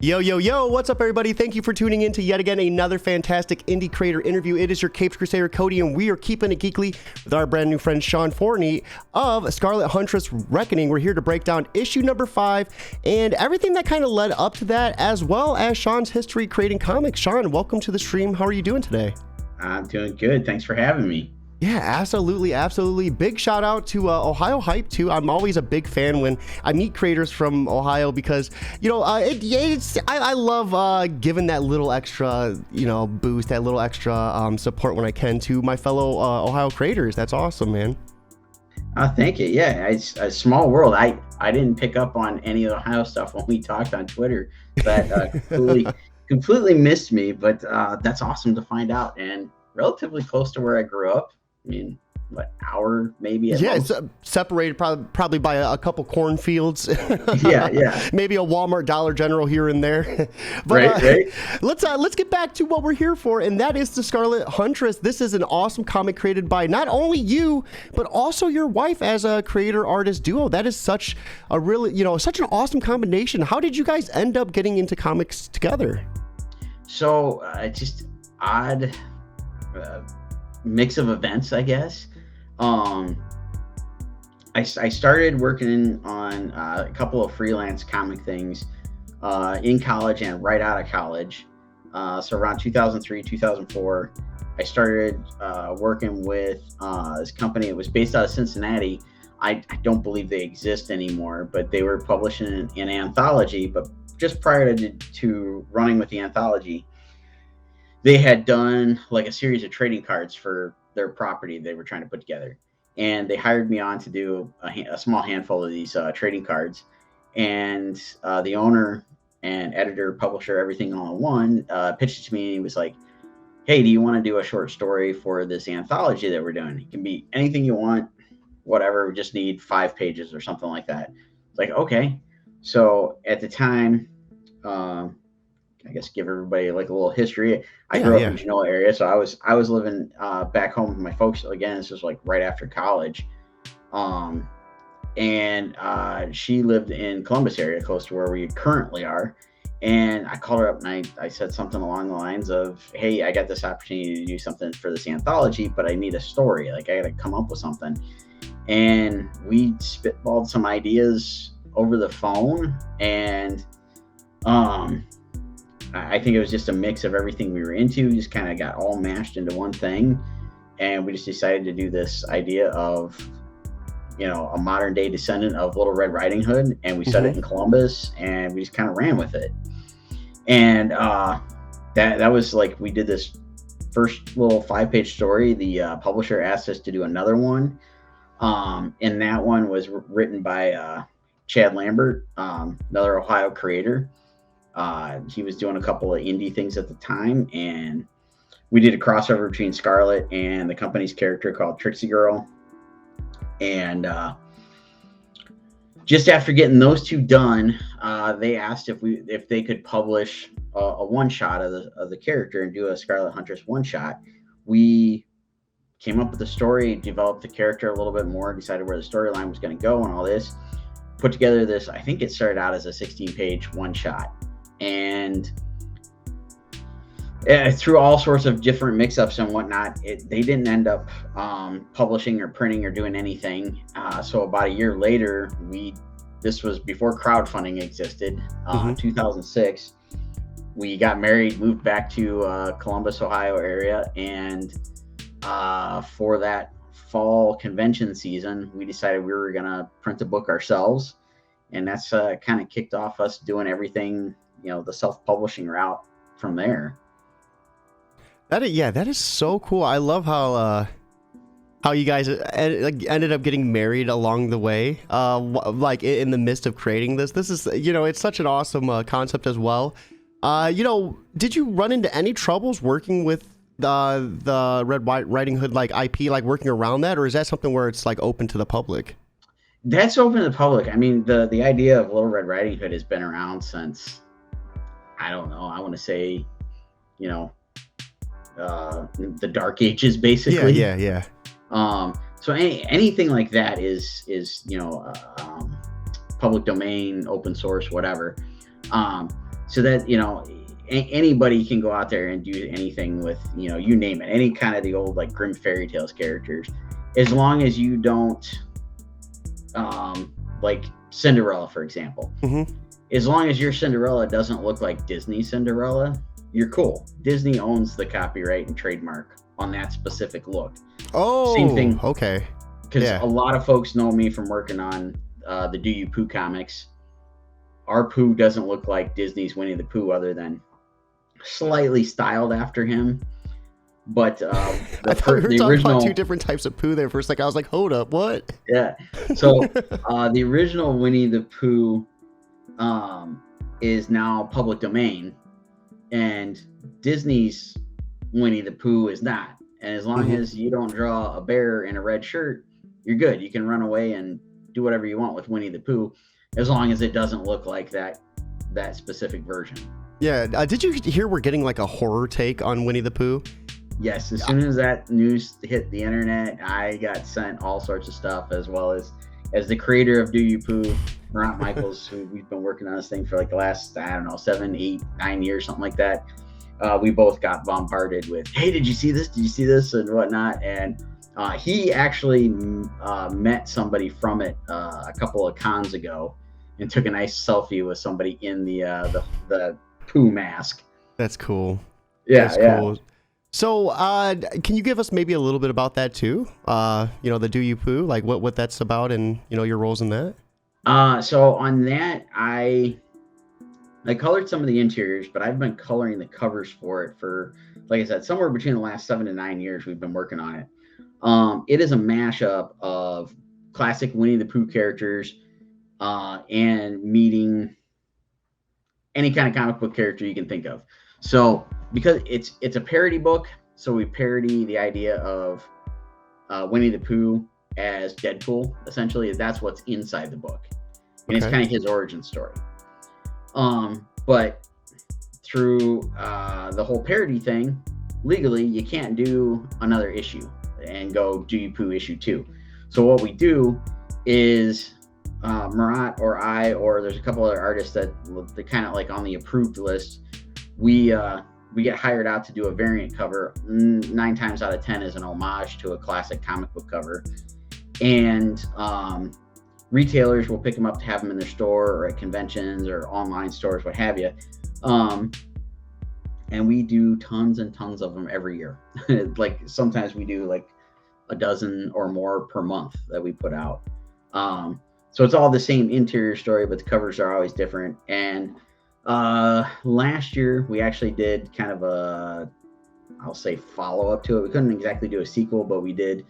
Yo, yo, yo, what's up, everybody? Thank you for tuning in to yet again another fantastic indie creator interview. It is your Capes Crusader, Cody, and we are keeping it geekly with our brand new friend, Sean Forney of Scarlet Huntress Reckoning. We're here to break down issue number 5 and everything that kind of led up to that, as well as Sean's history creating comics. Sean, welcome to the stream. How are you doing today? I'm doing good. Thanks for having me. Yeah, absolutely, absolutely. Big shout out to Ohio Hype too. I'm always a big fan when I meet creators from Ohio because, you know, I love giving that little extra, boost, that little extra support when I can to my fellow Ohio creators. That's awesome, man. Thank you. Yeah, it's a small world. I didn't pick up on any of the Ohio stuff when we talked on Twitter. That completely missed me, but that's awesome to find out, and relatively close to where I grew up. I mean, what, hour maybe? Yeah, it's separated probably by a couple cornfields. yeah. Maybe a Walmart, Dollar General here and there. But right. Let's get back to what we're here for, and that is the Scarlet Huntress. This is an awesome comic created by not only you, but also your wife as a creator-artist duo. That is such a really, such an awesome combination. How did you guys end up getting into comics together? So just odd. Mix of events, I guess. I started working on a couple of freelance comic things in college and right out of college. So around 2003, 2004, I started working with this company. It was based out of Cincinnati. I don't believe they exist anymore, but they were publishing an anthology. But just prior to running with the anthology, they had done like a series of trading cards for their property they were trying to put together. And they hired me on to do a small handful of these trading cards. And the owner and editor, publisher, everything all in one, pitched it to me, and he was like, hey, do you want to do a short story for this anthology that we're doing? It can be anything you want, whatever, we just need 5 pages or something like that. It's like, okay. So at the time, I guess give everybody like a little history. I grew up in the Genoa area, so I was living back home with my folks. Again, this was like right after college, and she lived in Columbus area, close to where we currently are. And I called her up and I said something along the lines of, "Hey, I got this opportunity to do something for this anthology, but I need a story. Like I got to come up with something." And we spitballed some ideas over the phone, and I think it was just a mix of everything we were into, just kind of got all mashed into one thing. And we just decided to do this idea of, a modern day descendant of Little Red Riding Hood. And we set it in Columbus, and we just kind of ran with it. And that was like, we did this first little 5-page story. The publisher asked us to do another one. And that one was written by Chad Lambert, another Ohio creator. He was doing a couple of indie things at the time, and we did a crossover between Scarlet and the company's character called Trixie Girl. And just after getting those two done, they asked if they could publish a one-shot of the character and do a Scarlet Huntress one-shot. We came up with the story, developed the character a little bit more, decided where the storyline was going to go and all this, put together this. I think it started out as a 16-page one-shot. And through all sorts of different mix-ups and whatnot, they didn't end up publishing or printing or doing anything. So about a year later, this was before crowdfunding existed, 2006. We got married, moved back to Columbus, Ohio area, and for that fall convention season, we decided we were going to print the book ourselves. And that's kind of kicked off us doing everything, the self-publishing route from there. That is so cool. I love how you guys ended up getting married along the way, like in the midst of creating this. This is, it's such an awesome concept as well. Did you run into any troubles working with the Red Riding Hood like IP, like working around that, or is that something where it's like open to the public? That's open to the public. I mean, the idea of Little Red Riding Hood has been around since, I don't know, I want to say, the Dark Ages, basically. Yeah. So anything like that is public domain, open source, whatever. so that, anybody can go out there and do anything with, you name it, any kind of the old like Grimm fairy tales characters, as long as you don't, like Cinderella, for example. Mm-hmm. As long as your Cinderella doesn't look like Disney Cinderella, you're cool. Disney owns the copyright and trademark on that specific look. Oh, same thing. Okay. Because a lot of folks know me from working on the Do You Pooh comics. Our Pooh doesn't look like Disney's Winnie the Pooh, other than slightly styled after him. But I thought we were talking about two different types of Pooh there. First, I was like, hold up, what? Yeah. So the original Winnie the Pooh is now public domain, and Disney's Winnie the Pooh is not. And as long as you don't draw a bear in a red shirt, you're good. You can run away and do whatever you want with Winnie the Pooh, as long as it doesn't look like that specific version. Yeah. Did you hear we're getting like a horror take on Winnie the Pooh? Yes. As soon as that news hit the internet, I got sent all sorts of stuff, as well as the creator of Do You Pooh, Marant Michaels, who we've been working on this thing for like the last, 7, 8, 9 years, something like that. We both got bombarded with, hey, did you see this? Did you see this? And whatnot. And he actually met somebody from it a couple of cons ago and took a nice selfie with somebody in the Pooh mask. That's cool. Yeah, that's cool. So can you give us maybe a little bit about that too? The Do You Pooh, like what that's about, and your roles in that? So on that, I colored some of the interiors, but I've been coloring the covers for it for, like I said, somewhere between the last 7 to 9 years we've been working on it. It is a mashup of classic Winnie the Pooh characters and meeting any kind of comic book character you can think of. So because it's a parody book, so we parody the idea of Winnie the Pooh as Deadpool. Essentially, that's what's inside the book, and it's kind of his origin story. But through the whole parody thing, legally you can't do another issue and go Do You Pooh issue 2. So what we do is Marant or I, or there's a couple other artists that they're kind of like on the approved list. We get hired out to do a variant cover. 9 times out of 10 is an homage to a classic comic book cover, and retailers will pick them up to have them in their store or at conventions or online stores, what have you. And we do tons and tons of them every year. Like sometimes we do like a dozen or more per month that we put out. So it's all the same interior story, but the covers are always different. And last year we actually did kind of a, I'll say, follow-up to it. We couldn't exactly do a sequel, but we did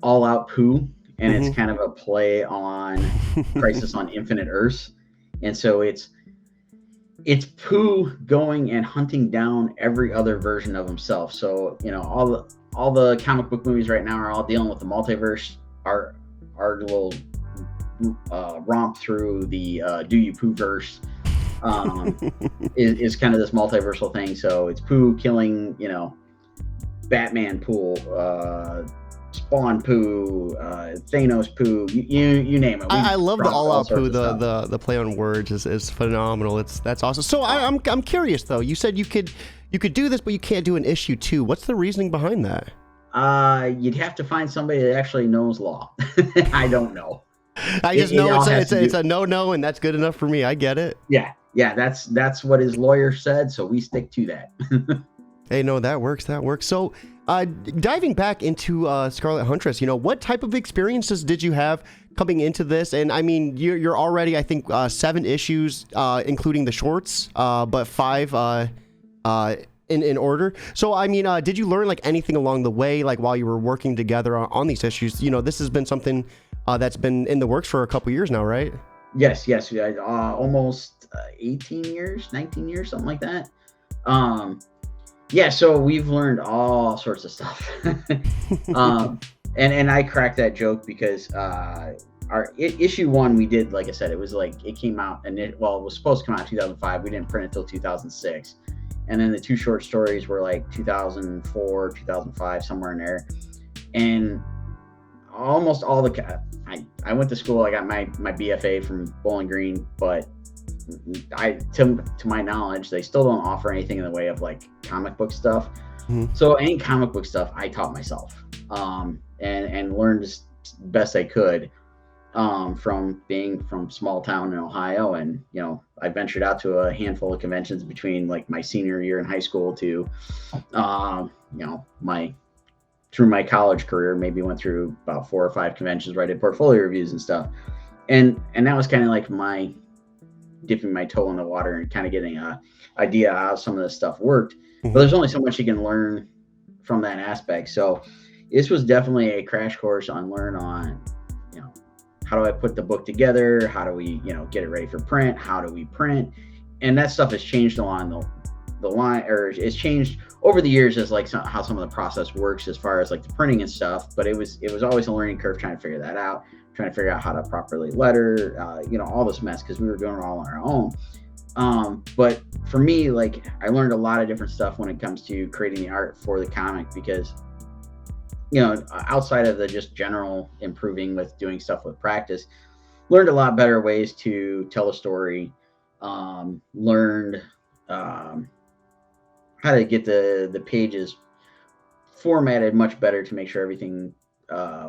All Out Pooh, and it's kind of a play on Crisis on Infinite Earths. And so it's Pooh going and hunting down every other version of himself. So all the comic book movies right now are all dealing with the multiverse. Our little romp through the Do You Pooh verse is kind of this multiversal thing. So it's Pooh killing, Batman Pooh, Spawn Pooh, Thanos Pooh, you name it. I love the All Out Pooh. The play on words is phenomenal. That's awesome. So I'm curious though. You said you could do this, but you can't do an issue 2. What's the reasoning behind that? You'd have to find somebody that actually knows law. I don't know. I just know it's a no, and that's good enough for me. I get it. Yeah, that's what his lawyer said, so we stick to that. Hey, no, that works. So, diving back into Scarlet Huntress, what type of experiences did you have coming into this? And I mean, you're already, I think, 7 issues, including the shorts, but 5 in order. So, I mean, did you learn like anything along the way, like while you were working together on these issues? This has been something that's been in the works for a couple years now, right? Yes. Almost 18 years, 19 years, something like that. Yeah, so we've learned all sorts of stuff. And I cracked that joke because our issue 1 we did, like I said, it was like it came out, and it was supposed to come out in 2005. We didn't print it until 2006. And then the 2 short stories were like 2004, 2005, somewhere in there. And almost all I went to school, I got my BFA from Bowling Green, but to my knowledge, they still don't offer anything in the way of like comic book stuff. Mhm. So any comic book stuff I taught myself, and learned as best I could, from being from small town in Ohio. And I ventured out to a handful of conventions between like my senior year in high school to my through my college career. Maybe went through about 4 or 5 conventions where I did portfolio reviews and stuff. And that was kind of like my dipping my toe in the water and kind of getting a idea how some of this stuff worked. But there's only so much you can learn from that aspect. So this was definitely a crash course on how do I put the book together? How do we, get it ready for print? How do we print? And that stuff has changed along the line, or it's changed over the years as like how some of the process works as far as like the printing and stuff. But it was always a learning curve trying to figure that out, trying to figure out how to properly letter, all this mess, because we were doing it all on our own. But for me, like, I learned a lot of different stuff when it comes to creating the art for the comic, because outside of the just general improving with doing stuff with practice, learned a lot better ways to tell a story, learned how to get the pages formatted much better to make sure everything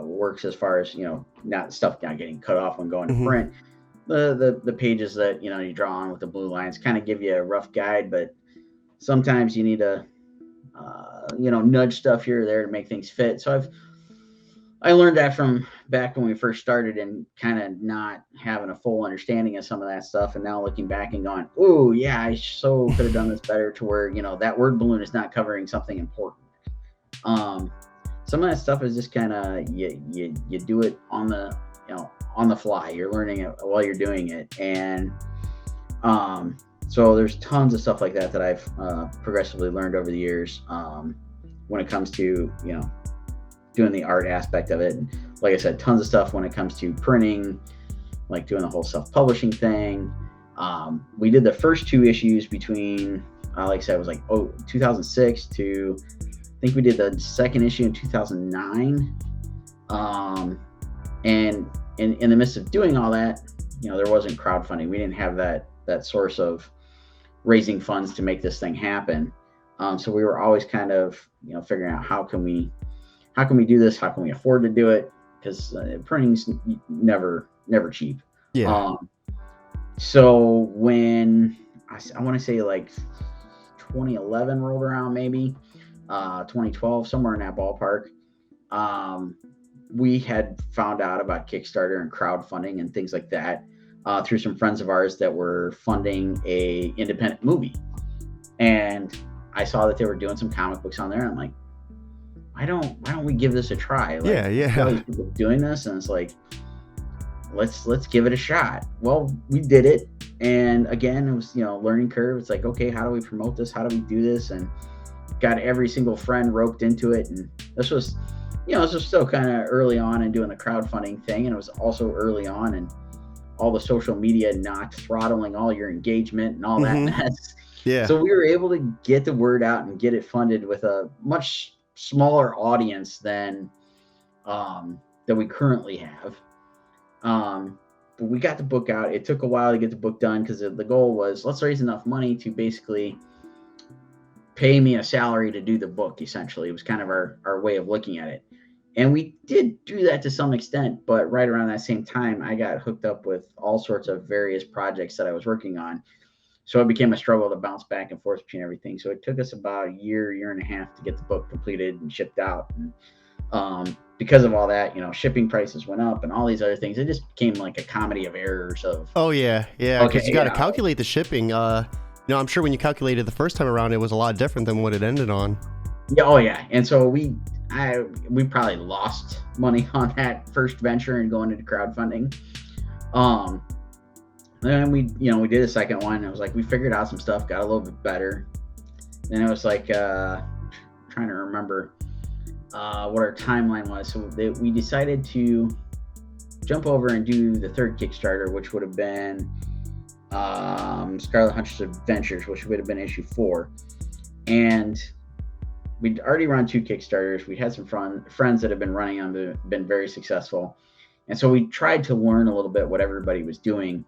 works, as far as not getting cut off when going to print. The pages that you draw on with the blue lines kind of give you a rough guide, but sometimes you need to nudge stuff here or there to make things fit. So I learned that from back when we first started, and kind of not having a full understanding of some of that stuff. And now looking back and going, oh yeah, I so could have done this better, to where that word balloon is not covering something important. Some of that stuff is just kind of you do it on the fly. You're learning it while you're doing it. And so there's tons of stuff like that I've progressively learned over the years, when it comes to doing the art aspect of it. And like I said, tons of stuff when it comes to printing, like doing the whole self-publishing thing. We did the first 2 issues between, like I said, it was like 2006 to, I think we did the second issue in 2009. And in the midst of doing all that, there wasn't crowdfunding. We didn't have that source of raising funds to make this thing happen. So we were always kind of, figuring out how can we do this? How can we afford to do it? Because printing's never cheap. Yeah. So when I want to say like 2011 rolled around, maybe 2012, somewhere in that ballpark, we had found out about Kickstarter and crowdfunding and things like that through some friends of ours that were funding a independent movie. And I saw that they were doing some comic books on there. And I'm like, why don't we give this a try? Like, Yeah. all these people doing this, and it's like, let's give it a shot. Well, we did it, and again, it was learning curve. It's like, okay, how do we promote this? How do we do this? And got every single friend roped into it. And this was still kind of early on in doing the crowdfunding thing, and it was also early on and all the social media not throttling all your engagement and all that mess. Yeah. So we were able to get the word out and get it funded with a much smaller audience than that we currently have. But we got the book out. It took a while to get the book done, because the goal was, let's raise enough money to basically pay me a salary to do the book. Essentially, it was kind of our way of looking at it. And we did do that to some extent, but right around that same time, I got hooked up with all sorts of various projects that I was working on. So it became a struggle to bounce back and forth between everything. So it took us about a year and a half to get the book completed and shipped out. And because of all that, shipping prices went up and all these other things. It just became like a comedy of errors of. Oh yeah, because you got to calculate the shipping. I'm sure when you calculated the first time around, it was a lot different than what it ended on. Yeah, oh yeah, and so we probably lost money on that first venture and going into crowdfunding. Then we did a second one. It was like we figured out some stuff, got a little bit better. Then it was like trying to remember what our timeline was. So we decided to jump over and do the third Kickstarter, which would have been Scarlet Huntress Adventures, which would have been issue 4. And we'd already run 2 Kickstarters. We had some friends that have been running them, been very successful. And so we tried to learn a little bit what everybody was doing.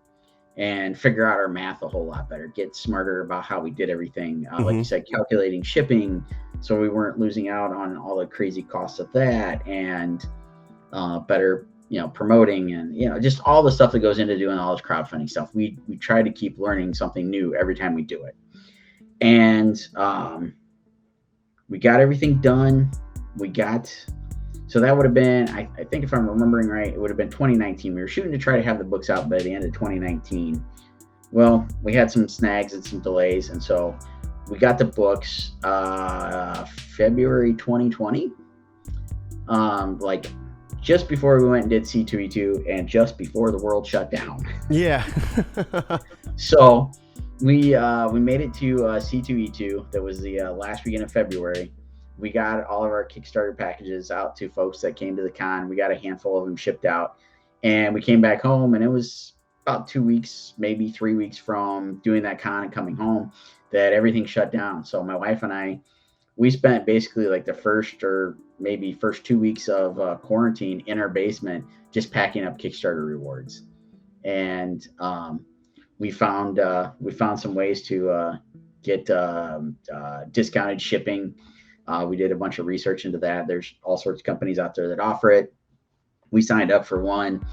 and figure out our math a whole lot better, get smarter about how we did everything. Like you Mm-hmm. said, calculating shipping so we weren't losing out on all the crazy costs of that, and better, promoting, and just all the stuff that goes into doing all this crowdfunding stuff. We try to keep learning something new every time we do it. And we got everything done. So that would have been, I think if I'm remembering right, it would have been 2019. We were shooting to try to have the books out by the end of 2019. Well, we had some snags and some delays, and so we got the books February 2020, like just before we went and did C2E2, and just before the world shut down. Yeah. So we made it to C2E2. That was the last weekend of February. We got all of our Kickstarter packages out to folks that came to the con. We got a handful of them shipped out, and we came back home, and it was about 2 weeks, maybe 3 weeks from doing that con and coming home that everything shut down. So my wife and I, we spent basically like the first 2 weeks of quarantine in our basement, just packing up Kickstarter rewards. And we found some ways to get discounted shipping. We did a bunch of research into that. There's all sorts of companies out there that offer it. We signed up for one.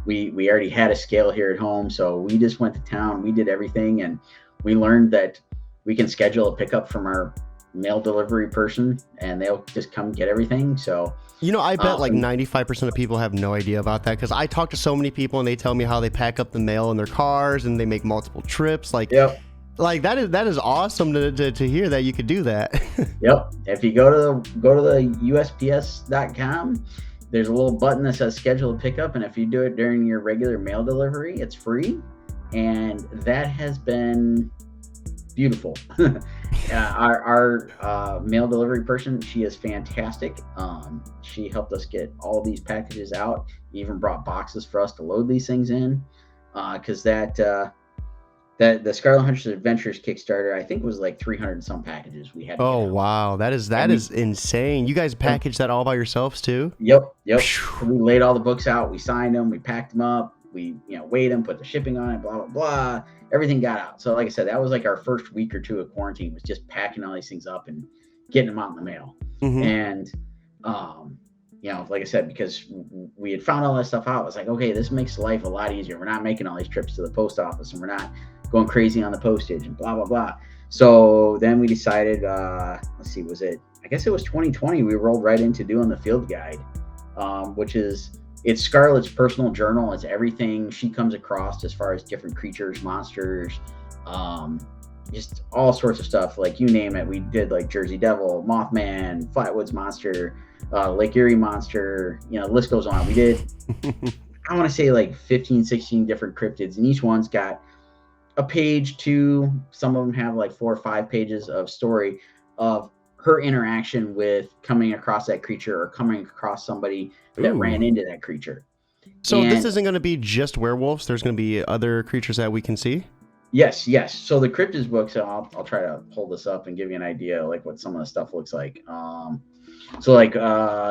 We already had a scale here at home, so we just went to town. We did everything, and we learned that we can schedule a pickup from our mail delivery person, and they'll just come get everything. So I bet like 95% of people have no idea about that, because I talk to so many people and they tell me how they pack up the mail in their cars and they make multiple trips. Like, yep. Like that is awesome to hear that you could do that. Yep. If you go to the USPS.com, there's a little button that says schedule a pickup, and if you do it during your regular mail delivery, it's free. And that has been beautiful. Our mail delivery person, she is fantastic. She helped us get all these packages out, even brought boxes for us to load these things in, because the Scarlet Huntress Adventures Kickstarter, I think, was like 300 and some packages we had. Oh wow, that is insane. You guys packaged that all by yourselves too? Yep. We laid all the books out, we signed them, we packed them up, we weighed them, put the shipping on it, blah blah blah. Everything got out. So like I said, that was like our first week or two of quarantine, was just packing all these things up and getting them out in the mail. Mm-hmm. And like I said, because we had found all that stuff out, it was like, okay, this makes life a lot easier. We're not making all these trips to the post office, and we're not going crazy on the postage and blah blah blah. So then we decided, I guess it was 2020, we rolled right into doing the field guide, which is, it's Scarlet's personal journal. It's everything she comes across as far as different creatures, monsters, just all sorts of stuff, like you name it. We did like Jersey Devil, Mothman, Flatwoods Monster, Lake Erie Monster, the list goes on. We did I want to say like 15, 16 different cryptids, and each one's got a page to, some of them have like 4 or 5 pages of story of her interaction with coming across that creature or coming across somebody that ran into that creature. So this isn't going to be just werewolves. There's going to be other creatures that we can see. Yes. So the cryptids books, I'll try to hold this up and give you an idea like what some of the stuff looks like. So like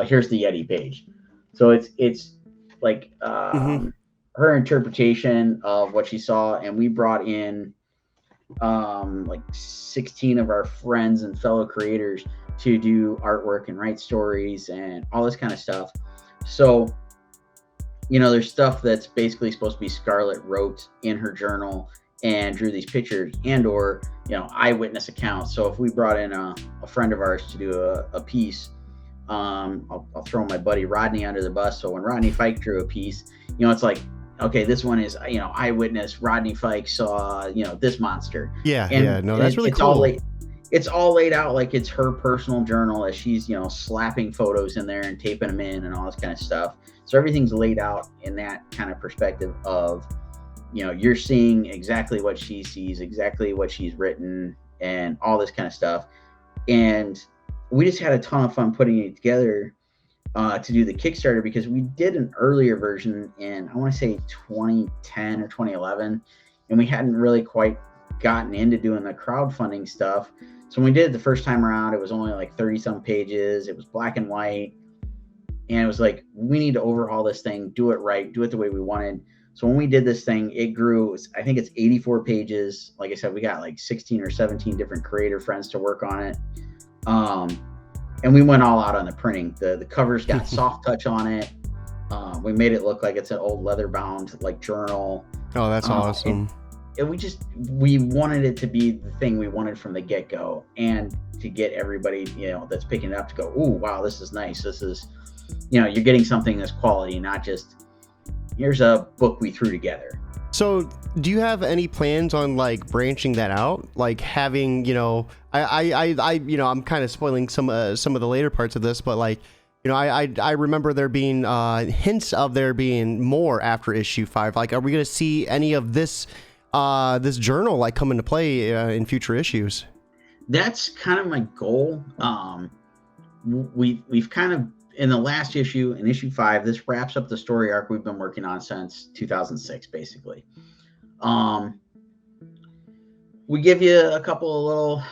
here's the Yeti page. So it's like her interpretation of what she saw, and we brought in like 16 of our friends and fellow creators to do artwork and write stories and all this kind of stuff. So there's stuff that's basically supposed to be Scarlet wrote in her journal and drew these pictures, and or eyewitness accounts. So if we brought in a friend of ours to do a piece, I'll throw my buddy Rodney under the bus. So when Rodney Fike drew a piece, it's like, okay, this one is eyewitness. Rodney Fike saw this monster. That's really cool. It's all laid out like it's her personal journal, as she's slapping photos in there and taping them in and all this kind of stuff. So everything's laid out in that kind of perspective of you're seeing exactly what she sees, exactly what she's written, and all this kind of stuff. And we just had a ton of fun putting it together to do the Kickstarter, because we did an earlier version in, I want to say 2010 or 2011, and we hadn't really quite gotten into doing the crowdfunding stuff. So when we did it the first time around, it was only like 30 some pages. It was black and white, and it was like, we need to overhaul this thing, do it right, do it the way we wanted. So when we did this thing, it grew. I think it's 84 pages. Like I said, we got like 16 or 17 different creator friends to work on it. And we went all out on the printing. The covers got soft touch on it. We made it look like it's an old leather bound like journal. Oh, that's awesome. And we wanted it to be the thing we wanted from the get-go, and to get everybody, that's picking it up to go, ooh, wow, this is nice. This is, you're getting something that's quality, not just here's a book we threw together. So do you have any plans on like branching that out, like having, I'm kind of spoiling some of the later parts of this, but like, I remember there being hints of there being more after issue 5. Like, are we going to see any of this journal like come into play in future issues? That's kind of my goal. We've kind of, in the last issue, in issue 5, this wraps up the story arc we've been working on since 2006, basically. We give you a couple of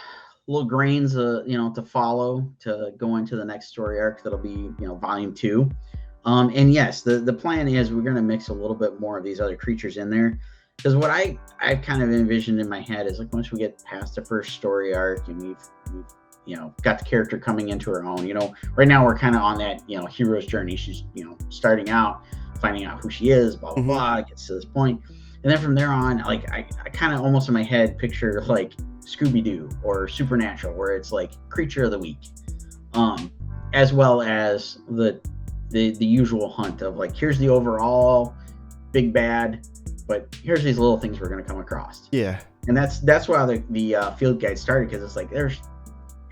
little grains, to follow to go into the next story arc. That'll be, volume 2. And yes, the plan is we're going to mix a little bit more of these other creatures in there. Because what I've kind of envisioned in my head is like, once we get past the first story arc and we've got the character coming into her own, right now we're kind of on that, hero's journey. She's, starting out, finding out who she is, blah, blah, blah, gets to this point. And then from there on, like, I kind of almost in my head picture like Scooby-Doo or Supernatural, where it's like creature of the week, as well as the usual hunt of like, here's the overall big bad, but here's these little things we're going to come across. Yeah. And that's why the field guide started, because it's like, there's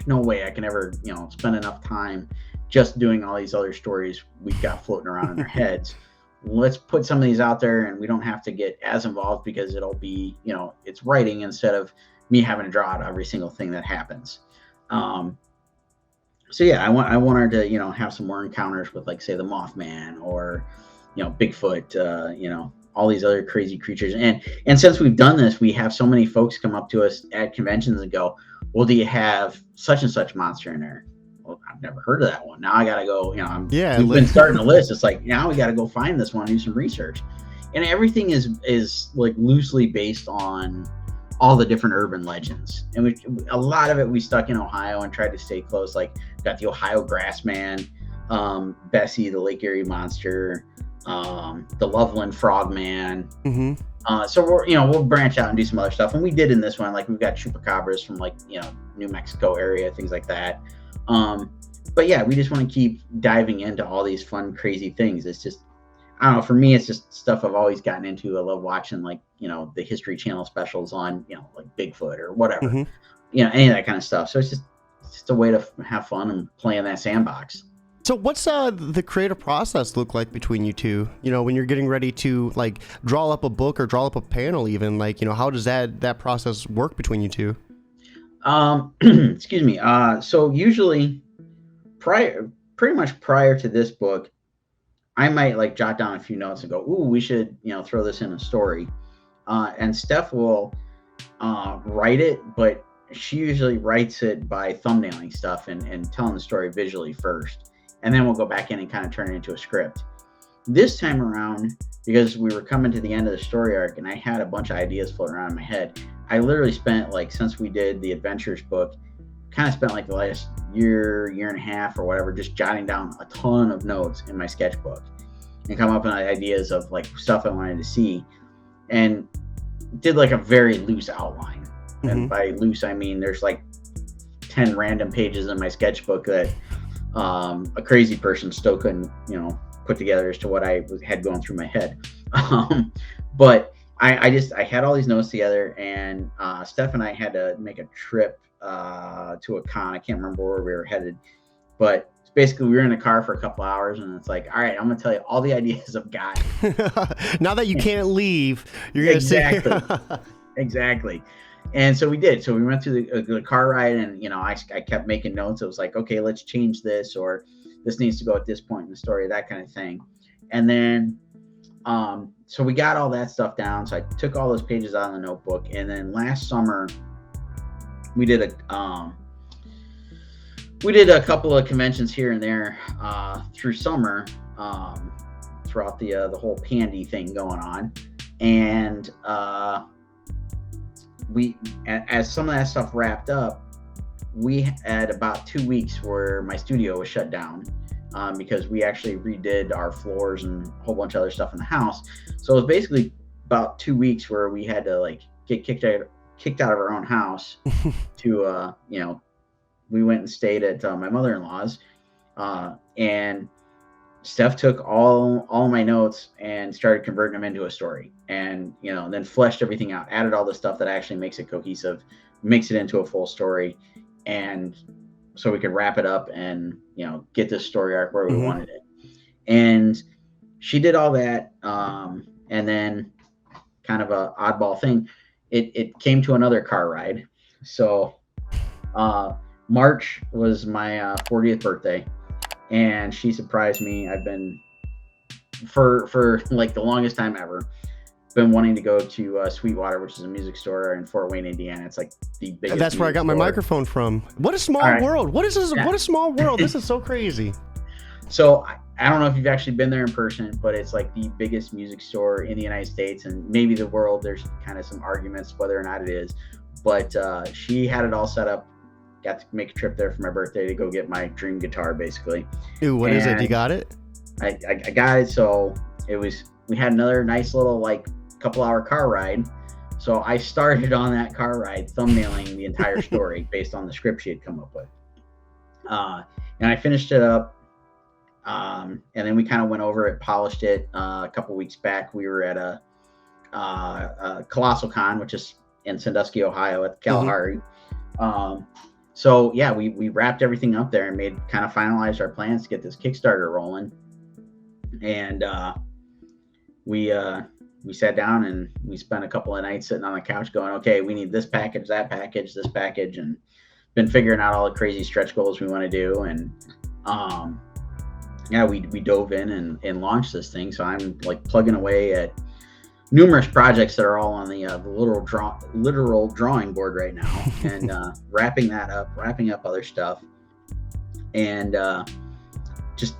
no way I can ever, spend enough time just doing all these other stories we've got floating around in our heads. Let's put some of these out there, and we don't have to get as involved, because it'll be, it's writing instead of me having to draw out every single thing that happens. So yeah, I want her to, have some more encounters with, like, say, the Mothman or, Bigfoot, all these other crazy creatures. And since we've done this, we have so many folks come up to us at conventions and go, well, do you have such and such monster in there? Well, I've never heard of that one. Now I got to go, we've been starting a list. It's like, now we got to go find this one, do some research. And everything is like loosely based on all the different urban legends. And a lot of it, we stuck in Ohio and tried to stay close. Like, got the Ohio Grassman, Bessie, the Lake Erie monster, the Loveland Frogman. So we'll branch out and do some other stuff. And we did in this one, like, we've got chupacabras from, like, New Mexico area, things like that. But yeah, we just want to keep diving into all these fun, crazy things. It's just, I don't know, for me, it's just stuff I've always gotten into. I love watching, like, the History Channel specials on, like Bigfoot or whatever, any of that kind of stuff. So it's just a way to have fun and play in that sandbox. So what's the creative process look like between you two? When you're getting ready to, like, draw up a book or draw up a panel even, like, how does that process work between you two? Excuse me. So usually pretty much prior to this book, I might, like, jot down a few notes and go, ooh, we should, throw this in a story. And Steph will write it, but she usually writes it by thumbnailing stuff and telling the story visually first. And then we'll go back in and kind of turn it into a script. This time around, because we were coming to the end of the story arc and I had a bunch of ideas floating around in my head, I literally spent, like, since we did the Adventures book, kind of spent like the last year and a half or whatever, just jotting down a ton of notes in my sketchbook and come up with ideas of, like, stuff I wanted to see, and did, like, a very loose outline. And by loose, I mean there's like 10 random pages in my sketchbook that a crazy person still couldn't, put together as to what I had going through my head. But I had all these notes together, and Steph and I had to make a trip to a con. I can't remember where we were headed, but basically we were in a car for a couple hours, and it's like, all right, I'm going to tell you all the ideas I've got. Now that you can't leave, you're going to say exactly. And so we did. So we went through the car ride, and, I kept making notes. It was like, okay, let's change this, or this needs to go at this point in the story, that kind of thing. And then, so we got all that stuff down. So I took all those pages out of the notebook. And then last summer, we did a couple of conventions here and there through summer, throughout the whole pandy thing going on, and as some of that stuff wrapped up, we had about 2 weeks where my studio was shut down because we actually redid our floors and a whole bunch of other stuff in the house. So it was basically about 2 weeks where we had to like get kicked out of our own house to we went and stayed at my mother-in-law's, and Steph took all my notes and started converting them into a story, and then fleshed everything out, added all the stuff that actually makes it cohesive, makes it into a full story, and so we could wrap it up and get this story arc where we wanted it. And she did all that, and then kind of a oddball thing, it came to another car ride. So March was my 40th birthday, and she surprised me. I've been for like the longest time ever been wanting to go to Sweetwater, which is a music store in Fort Wayne, Indiana. It's like the biggest. That's where I got my microphone from. What a small world. What is this? Yeah. What a small world. This is so crazy. So I don't know if you've actually been there in person, but it's like the biggest music store in the United States and maybe the world. There's kind of some arguments whether or not it is, but she had it all set up. Got to make a trip there for my birthday to go get my dream guitar, basically. Ooh, what is it? You got it? I got it. So we had another nice little like couple-hour car ride. So I started on that car ride thumbnailing the entire story based on the script she had come up with. And I finished it up. And then we kind of went over it, polished it. A couple weeks back, we were at a Colossal Con, which is in Sandusky, Ohio, at Kalahari. So yeah, we wrapped everything up there and finalized our plans to get this Kickstarter rolling. And we sat down and we spent a couple of nights sitting on the couch going, okay, we need this package, that package, this package, and been figuring out all the crazy stretch goals we want to do. And yeah, we dove in and launched this thing. So I'm like plugging away at numerous projects that are all on the literal drawing board right now, and wrapping up other stuff, and just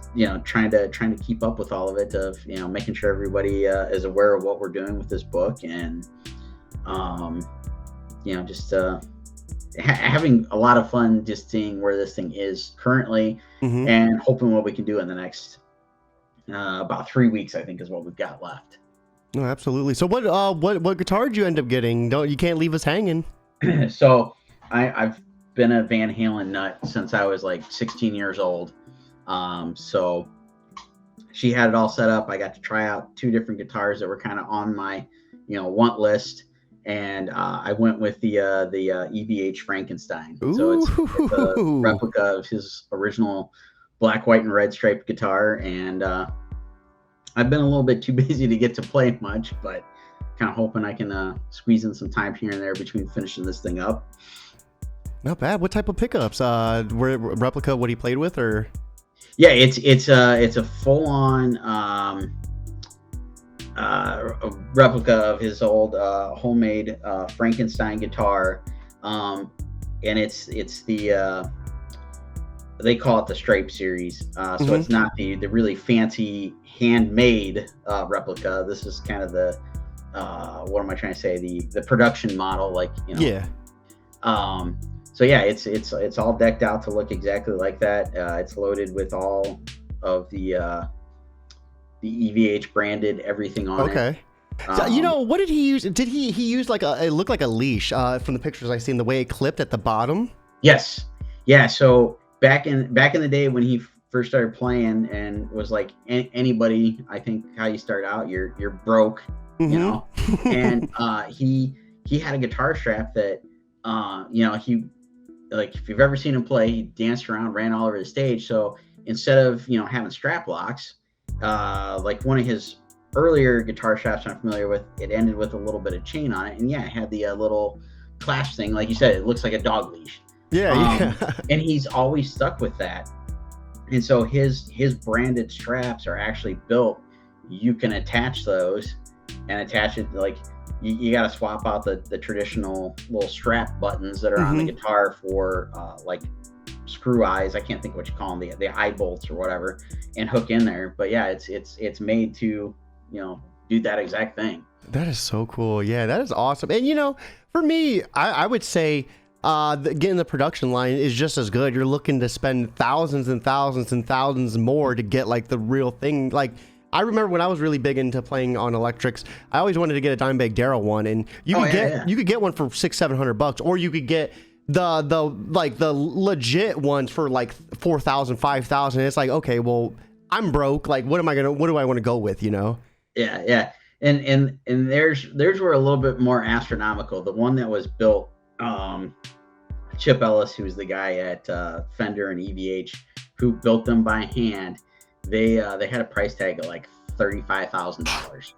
trying to keep up with all of it, of making sure everybody is aware of what we're doing with this book, and just having a lot of fun just seeing where this thing is currently, and hoping what we can do in the next about 3 weeks, I think, is what we've got left. No, absolutely. So what guitar did you end up getting? You can't leave us hanging. So I've been a Van Halen nut since I was like 16 years old. So she had it all set up. I got to try out 2 different guitars that were kind of on my want list, and I went with the EVH Frankenstein. Ooh. So it's a replica of his original black, white, and red striped guitar, and I've been a little bit too busy to get to play much, but kind of hoping I can squeeze in some time here and there between finishing this thing up. Not bad. What type of pickups? Were replica what he played with, or? Yeah, it's a full on replica of his old homemade Frankenstein guitar, and it's the they call it the Stripe series. So it's not the really fancy handmade replica. This is kind of the what am I trying to say? The production model, like Yeah. So yeah, it's all decked out to look exactly like that. It's loaded with all of the EVH branded everything on it. Okay. So, what did he use? Did he use like it looked like a leash from the pictures I seen, the way it clipped at the bottom? Yes. Yeah. So back in the day when he first started playing, and was like anybody, I think how you start out, you're broke, and he had a guitar strap that he, like, if you've ever seen him play, he danced around, ran all over the stage. So instead of having strap locks, like one of his earlier guitar straps I'm familiar with, it ended with a little bit of chain on it, and it had the little clasp thing, like you said. It looks like a dog leash. Yeah. And he's always stuck with that. And so his branded straps are actually built. You can attach those and attach it, like you got to swap out the traditional little strap buttons that are on the guitar for like screw eyes. I can't think what you call them, the eye bolts or whatever, and hook in there. But yeah, it's made to, do that exact thing. That is so cool. Yeah, that is awesome. And for me, I would say getting the production line is just as good. You're looking to spend thousands and thousands and thousands more to get like the real thing. Like, I remember when I was really big into playing on electrics, I always wanted to get a Dimebag Darrell one, and you could get one for $600-700, or you could get the legit ones for like 4,000, 5,000. It's like, okay, well, I'm broke. Like, what do I want to go with? Yeah. And there's were a little bit more astronomical. The one that was built, Chip Ellis, who's the guy at Fender and EVH, who built them by hand. They had a price tag of like $35,000.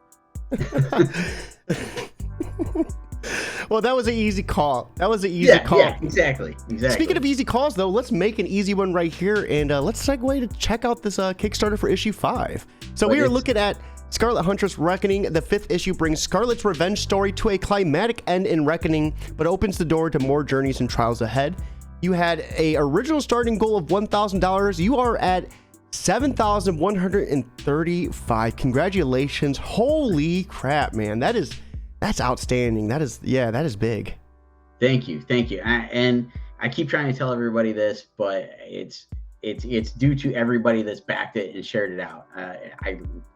Well, that was an easy call. Call. Yeah, exactly. Speaking of easy calls, though, let's make an easy one right here, and let's segue to check out this Kickstarter for issue 5. So we are looking at Scarlet Huntress Reckoning. The 5th issue brings Scarlet's revenge story to a climactic end in Reckoning, but opens the door to more journeys and trials ahead. You had a original starting goal of $1,000. You are at $7,135. Congratulations. Holy crap, man. That's outstanding. That is big. Thank you. And I keep trying to tell everybody this, but it's due to everybody that's backed it and shared it out.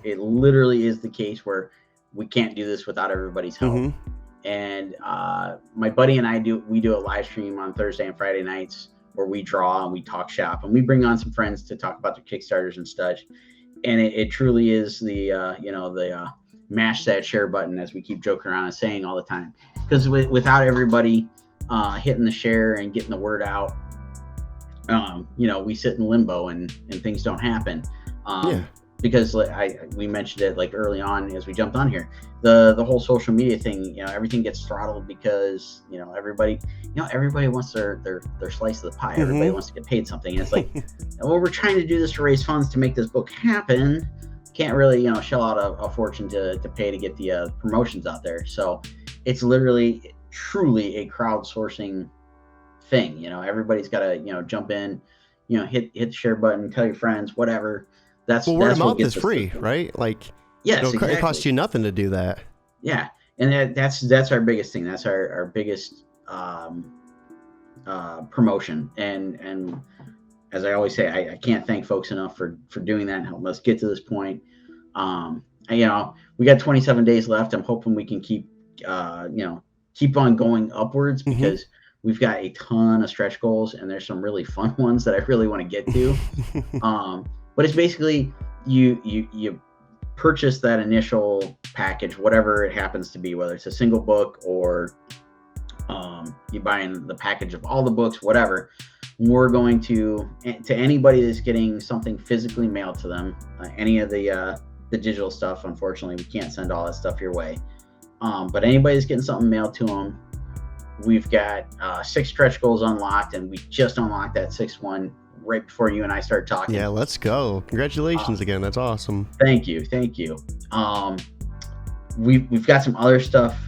It literally is the case where we can't do this without everybody's help. Mm-hmm. And my buddy and I do a live stream on Thursday and Friday nights where we draw and we talk shop, and we bring on some friends to talk about their Kickstarters and such. And it truly is the mash that share button, as we keep joking around and saying all the time, because without everybody hitting the share and getting the word out, we sit in limbo and things don't happen. Because we mentioned it like early on as we jumped on here, the whole social media thing, everything gets throttled because everybody wants their slice of the pie. Mm-hmm. Everybody wants to get paid something, and it's like, well, we're trying to do this to raise funds to make this book happen. Can't really shell out a fortune to pay to get the promotions out there. So it's literally truly a crowdsourcing thing. Everybody's got to jump in, hit the share button, tell your friends, whatever. Word of mouth is free, right? Like, yes, exactly. It costs you nothing to do that. Yeah, and that's our biggest thing. That's our biggest promotion. And as I always say, I can't thank folks enough for doing that and helping us get to this point. We got 27 days left. I'm hoping we can keep on going upwards, because we've got a ton of stretch goals, and there's some really fun ones that I really want to get to. But it's basically you purchase that initial package, whatever it happens to be, whether it's a single book or you buy in the package of all the books, whatever. We're going to anybody that's getting something physically mailed to them, any of the digital stuff, unfortunately, we can't send all that stuff your way. But anybody that's getting something mailed to them, we've got 6 stretch goals unlocked, and we just unlocked that 6th one right before you and I started talking. Yeah, let's go. Congratulations again. That's awesome. Thank you. We've got some other stuff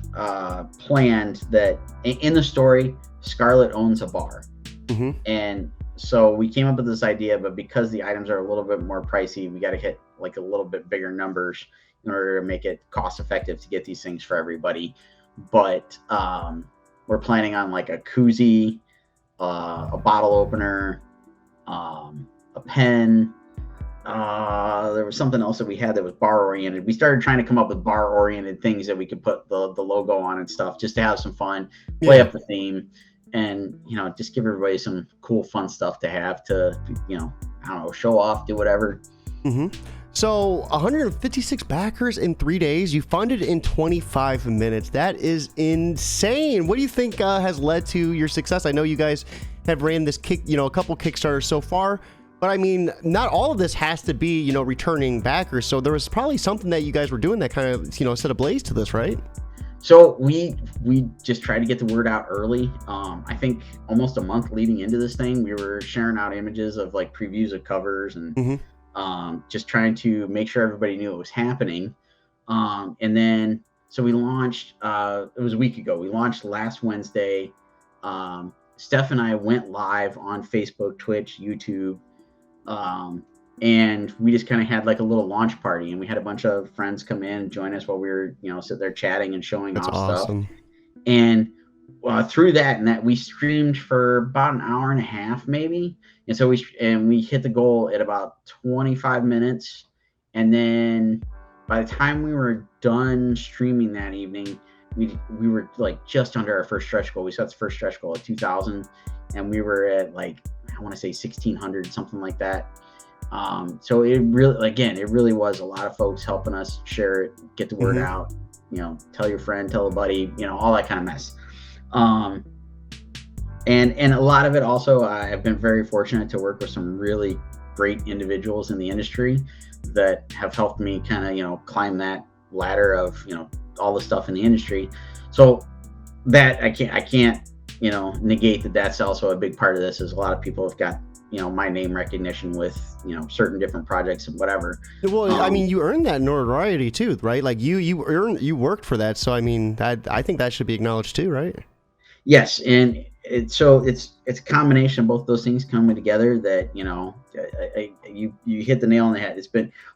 planned. That in the story, Scarlet owns a bar. Mm-hmm. And so we came up with this idea, but because the items are a little bit more pricey, we got to hit like a little bit bigger numbers in order to make it cost effective to get these things for everybody. But we're planning on like a koozie, a bottle opener, a pen. There was something else that we had that was bar oriented. We started trying to come up with bar oriented things that we could put the logo on and stuff, just to have some fun, play up the theme, and just give everybody some cool fun stuff to have to I don't know, show off, do whatever. Mm-hmm. So 156 backers in 3 days. You funded in 25 minutes. That is insane. What do you think has led to your success? I know you guys have ran this a couple Kickstarters so far, but I mean, not all of this has to be, returning backers. So there was probably something that you guys were doing that kind of, set a blaze to this, right? So we just tried to get the word out early. I think almost a month leading into this thing, we were sharing out images of like previews of covers and just trying to make sure everybody knew it was happening. And then, so we launched, it was a week ago. We launched last Wednesday. Steph and I went live on Facebook, Twitch, YouTube, and we just kind of had like a little launch party, and we had a bunch of friends come in and join us while we were, sit there chatting and showing That's off stuff. awesome. And through that, we streamed for about an hour and a half, maybe. And so we hit the goal at about 25 minutes. And then by the time we were done streaming that evening, we were like just under our first stretch goal. We set the first stretch goal at 2,000, and we were at like, I want to say 1,600, something like that. So it really was a lot of folks helping us share it, get the word out, tell your friend, tell a buddy, all that kind of mess. And a lot of it also, I've been very fortunate to work with some really great individuals in the industry that have helped me kind of, climb that ladder of, all the stuff in the industry. So that I can't, negate that that's also a big part of this, is a lot of people have got, my name recognition with, certain different projects and whatever. Well, I mean, you earned that notoriety too, right? Like you worked for that. So, I mean, I think that should be acknowledged too, right? Yes. And it's a combination of both those things coming together that, you hit the nail on the head.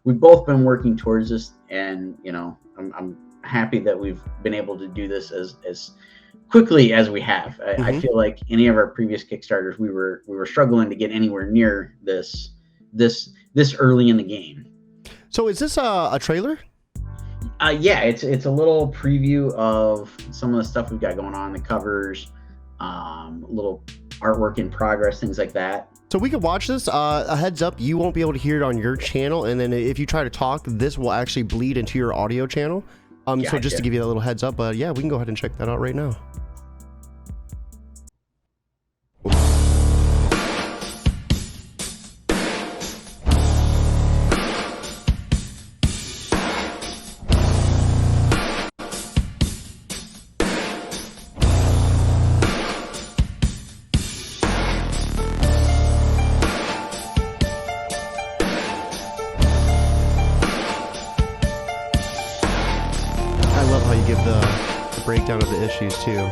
We've both been working towards this, and, I'm happy that we've been able to do this as quickly as we have. I feel like any of our previous Kickstarters, we were struggling to get anywhere near this early in the game. So is this a trailer? Yeah, it's a little preview of some of the stuff we've got going on, the covers, little artwork in progress, things like that. So we could watch this. A heads up, you won't be able to hear it on your channel, and then if you try to talk, this will actually bleed into your audio channel. Gotcha. So just to give you a little heads up, yeah, we can go ahead and check that out right now. Give the breakdown of the issues too.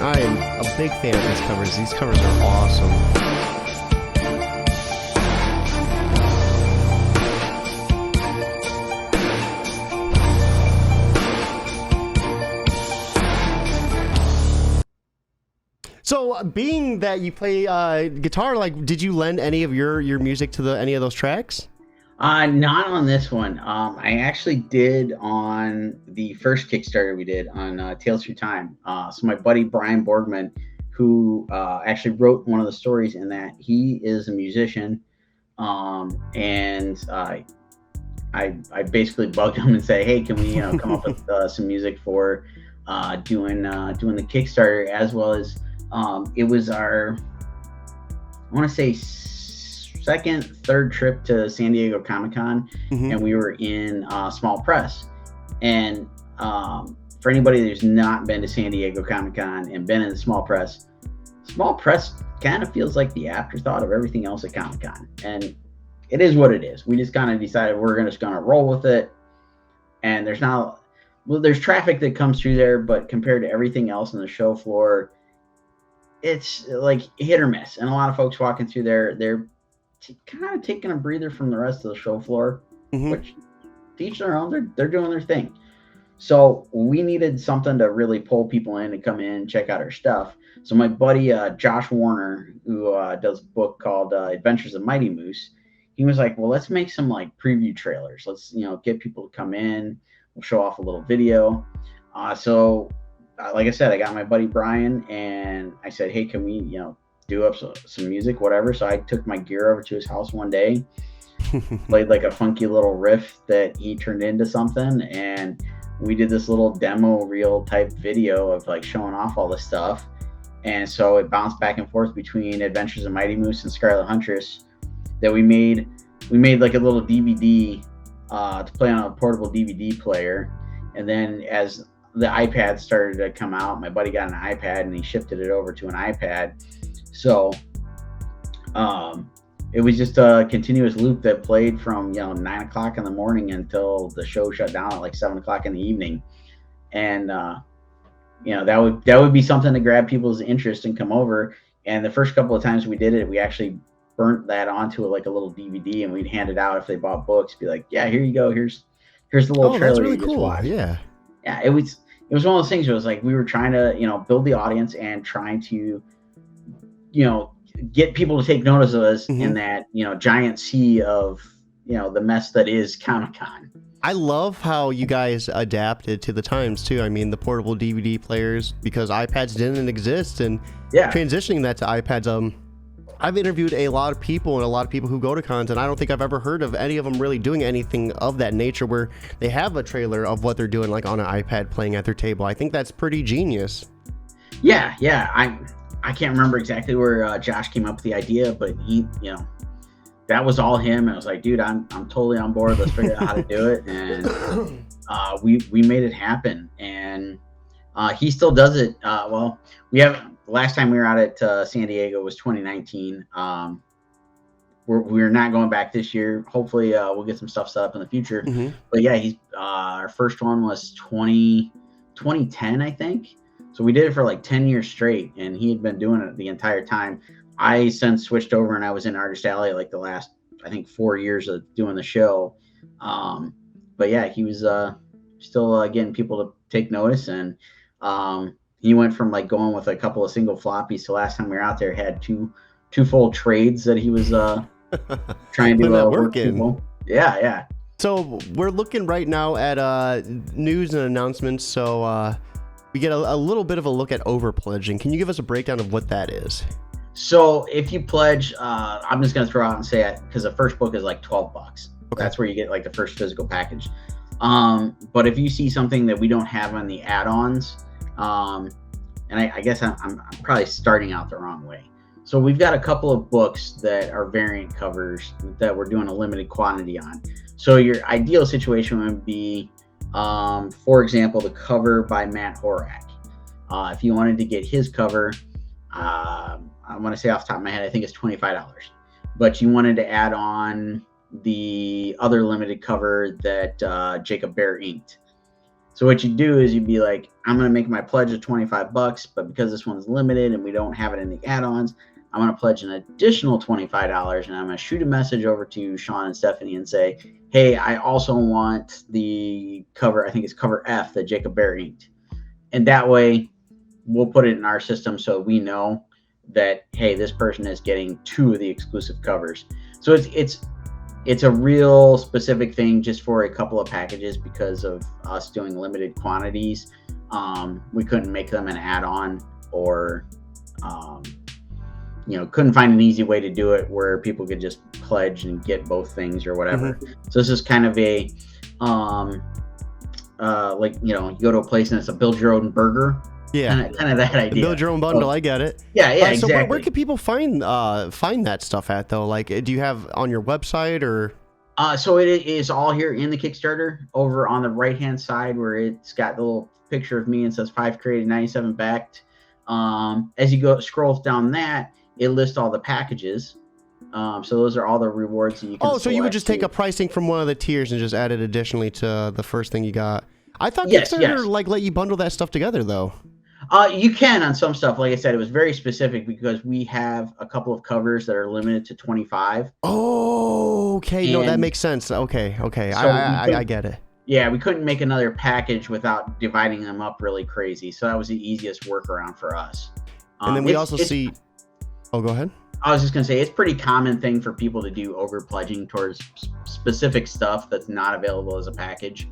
I am a big fan of these covers. These covers are awesome. So, being that you play guitar, like, did you lend any of your music to any of those tracks? Not on this one. I actually did on the first Kickstarter we did on Tales Through Time. So my buddy Brian Borgman, who actually wrote one of the stories in that, he is a musician, and I basically bugged him and say, hey, can we come up with some music for doing the Kickstarter, as well as it was our, I want to say, third trip to San Diego Comic-Con, and we were in Small Press. And for anybody who's not been to San Diego Comic-Con and been in the Small Press kind of feels like the afterthought of everything else at Comic-Con. And it is what it is. We just kind of decided we're just going to roll with it. And there's traffic that comes through there, but compared to everything else on the show floor, it's like hit or miss. And a lot of folks walking through there, they're kind of taking a breather from the rest of the show floor, which to each their own, they're doing their thing. So we needed something to really pull people in to come in and check out our stuff. So my buddy Josh Warner, who does a book called Adventures of Mighty Moose, he was like, well, let's make some like preview trailers. Let's, get people to come in. We'll show off a little video. Like I said, I got my buddy Brian, and I said, hey, can we, do up some music, whatever. So I took my gear over to his house one day, played like a funky little riff that he turned into something, and we did this little demo reel type video of like showing off all this stuff. And so it bounced back and forth between Adventures of Mighty Moose and Scarlet Huntress that we made like a little DVD to play on a portable DVD player. And then as the iPad started to come out, my buddy got an iPad and he shifted it over to an iPad. So it was just a continuous loop that played from 9 o'clock in the morning until the show shut down at like 7 o'clock in the evening. And that would be something to grab people's interest and come over. And the first couple of times we did it, we actually burnt that onto like a little DVD, and we'd hand it out if they bought books. Be like, yeah, here you go. Here's the little trailer. That's really you cool. Just Yeah. Yeah. It was one of those things where it was like we were trying to build the audience and trying to get people to take notice of us in that giant sea of the mess that is Comic-Con. I love how you guys adapted to the times too. I mean, the portable DVD players, because iPads didn't exist, and transitioning that to iPads. I've interviewed a lot of people who go to cons, and I don't think I've ever heard of any of them really doing anything of that nature where they have a trailer of what they're doing like on an iPad playing at their table. I think that's pretty genius. Yeah. I can't remember exactly where Josh came up with the idea, but he, that was all him. And I was like, dude, I'm totally on board. Let's figure out how to do it. And we made it happen. And he still does it. The last time we were out at San Diego was 2019. We're not going back this year. Hopefully we'll get some stuff set up in the future. But yeah, our first one was 2010, I think. So we did it for like 10 years straight, and he had been doing it the entire time. I since switched over, and I was in Artist Alley like the last, I think, 4 years of doing the show. But yeah, he was still getting people to take notice, and he went from like going with a couple of single floppies to last time we were out there had two full trades that he was trying to work people. Yeah. So we're looking right now at news and announcements. So we get a little bit of a look at overpledging. Can you give us a breakdown of what that is? So if you pledge, I'm just going to throw out and say it because the first book is like $12. Okay. That's where you get like the first physical package. But if you see something that we don't have on the add-ons, and I guess I'm probably starting out the wrong way. So we've got a couple of books that are variant covers that we're doing a limited quantity on. So your ideal situation would be, for example, the cover by Matt Horak. If you wanted to get his cover, I want to say off the top of my head, I think it's $25. But you wanted to add on the other limited cover that Jacob Bear inked. So what you do is you'd be like, I'm going to make my pledge of $25, but because this one's limited and we don't have it in the add-ons, I'm going to pledge an additional $25, and I'm going to shoot a message over to Sean and Stephanie and say, hey, I also want the cover, I think it's cover F that Jacob Bear inked. And that way we'll put it in our system so we know that, hey, this person is getting 2 of the exclusive covers. So it's a real specific thing just for a couple of packages because of us doing limited quantities. We couldn't make them an add-on, or couldn't find an easy way to do it where people could just pledge and get both things or whatever. So this is kind of a you go to a place and it's a build your own burger. Yeah, kind of that idea. Build your own bundle. I get it. Yeah, So exactly. where can people find that stuff at though? Like, do you have on your website or? So it is all here in the Kickstarter over on the right hand side where it's got the little picture of me and says 5 created, 97 backed. As you scroll down that, it lists all the packages. So those are all the rewards that you can. So you would just take a pricing from one of the tiers and just add it additionally to the first thing you got. I thought Kickstarter like let you bundle that stuff together though. You can on some stuff. Like I said, it was very specific because we have a couple of covers that are limited to 25. Oh, okay. No, that makes sense. Okay. So I get it. Yeah, we couldn't make another package without dividing them up really crazy. So that was the easiest workaround for us. And then we also see. Oh, go ahead. I was just gonna say it's pretty common thing for people to do over pledging towards specific stuff that's not available as a package.